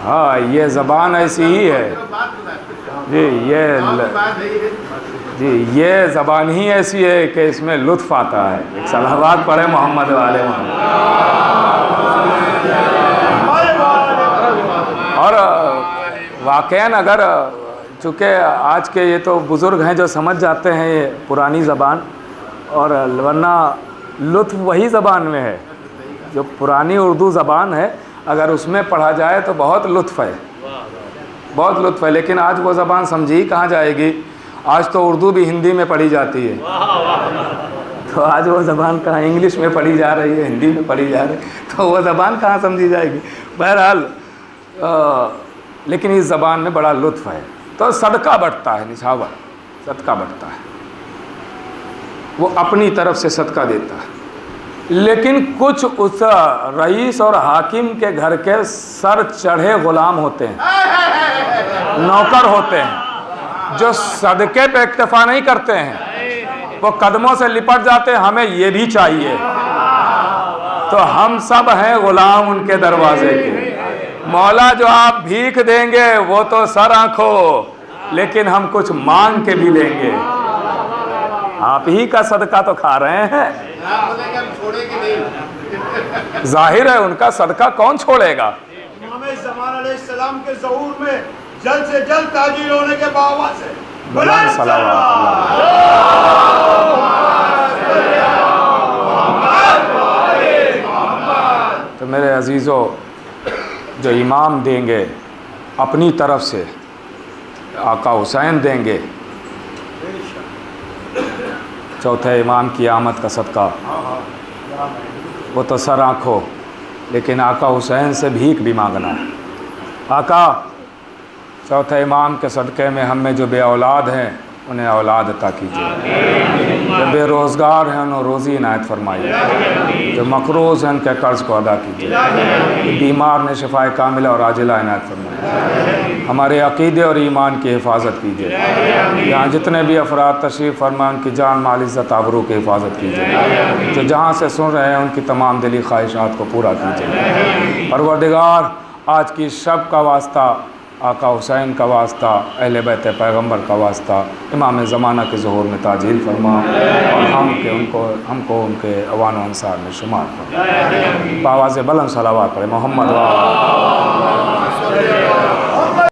हाँ, ये ज़बान ऐसी ही है जी, ये ज़बान ही ऐसी है कि इसमें लुत्फ़ आता है। एक सलावत पढ़े मोहम्मद वाले मोहम्मद। और वाक़ईन अगर चूँकि आज के ये तो बुज़ुर्ग हैं जो समझ जाते हैं ये पुरानी ज़बान, और वरना लुत्फ़ वही ज़बान में है जो पुरानी उर्दू ज़बान है। अगर उसमें पढ़ा जाए तो बहुत लुत्फ़ है, बहुत लुत्फ़ है। लेकिन आज वो ज़बान समझी कहाँ जाएगी? आज तो उर्दू भी हिंदी में पढ़ी जाती है, तो आज वो ज़बान कहाँ इंग्लिश में पढ़ी जा रही है, हिंदी में पढ़ी जा रही है, तो वो ज़बान कहाँ समझी जाएगी? बहरहाल, लेकिन इस ज़बान में बड़ा लुत्फ़ है। तो सदका बढ़ता है, निछावर सदका बढ़ता है, वो अपनी तरफ से सदका देता है। लेकिन कुछ उस रईस और हाकिम के घर के सर चढ़े गुलाम होते हैं, नौकर होते हैं, जो सदके पे इक्तफा नहीं करते हैं, वो कदमों से लिपट जाते हैं, हमें ये भी चाहिए। तो हम सब हैं गुलाम उनके दरवाजे के। मौला जो आप भीख देंगे वो तो सर आंखो, लेकिन हम कुछ मांग के भी लेंगे। आप ही का सदका तो खा रहे हैं, जाहिर है उनका सदका कौन छोड़ेगा। इमाम ज़मान अलैहिस्सलाम के ज़हूर में जल्द से जल्द ताजीर होने के बावजूद से बुलंद सलावत। तो मेरे अजीज़ों, जो इमाम देंगे अपनी तरफ से, आका हुसैन देंगे, चौथे इमाम की आमद का सदका, वो तो सर आँखों, लेकिन आका हुसैन से भीख भी मांगना है। आका, चौथे इमाम के सदक़े में हम में जो बे औलाद हैं उन्हें औलाद अता कीजिए, जो बेरोज़गार हैं उन्हें रोज़ी इनायत फरमाइए, जो मकरूज़ हैं उनके कर्ज़ को अदा कीजिए, बीमार ने शिफाए कामिला और आजिला इनायत फरमाइए, हमारे अक़ीदे और ईमान की हिफाजत कीजिए। यहाँ जितने भी अफराद तशरीफ़ फरमा उनकी जान माल इज़्ज़त आबरू की हिफाजत कीजिए, जो जहाँ से सुन रहे हैं उनकी तमाम दिली ख्वाहिशात को पूरा कीजिए। परवरदिगार, आज की शब का वास्ता आका हुसैन का वास्ता, अहले बैत पैगम्बर का वास्ता, इमाम ज़माना के ज़ुहूर में ताजील फरमा, और हमको उनके अवान व अंसार में शुमार फरमा। बावाज़ बुलंद सलावत पढ़े मोहम्मद।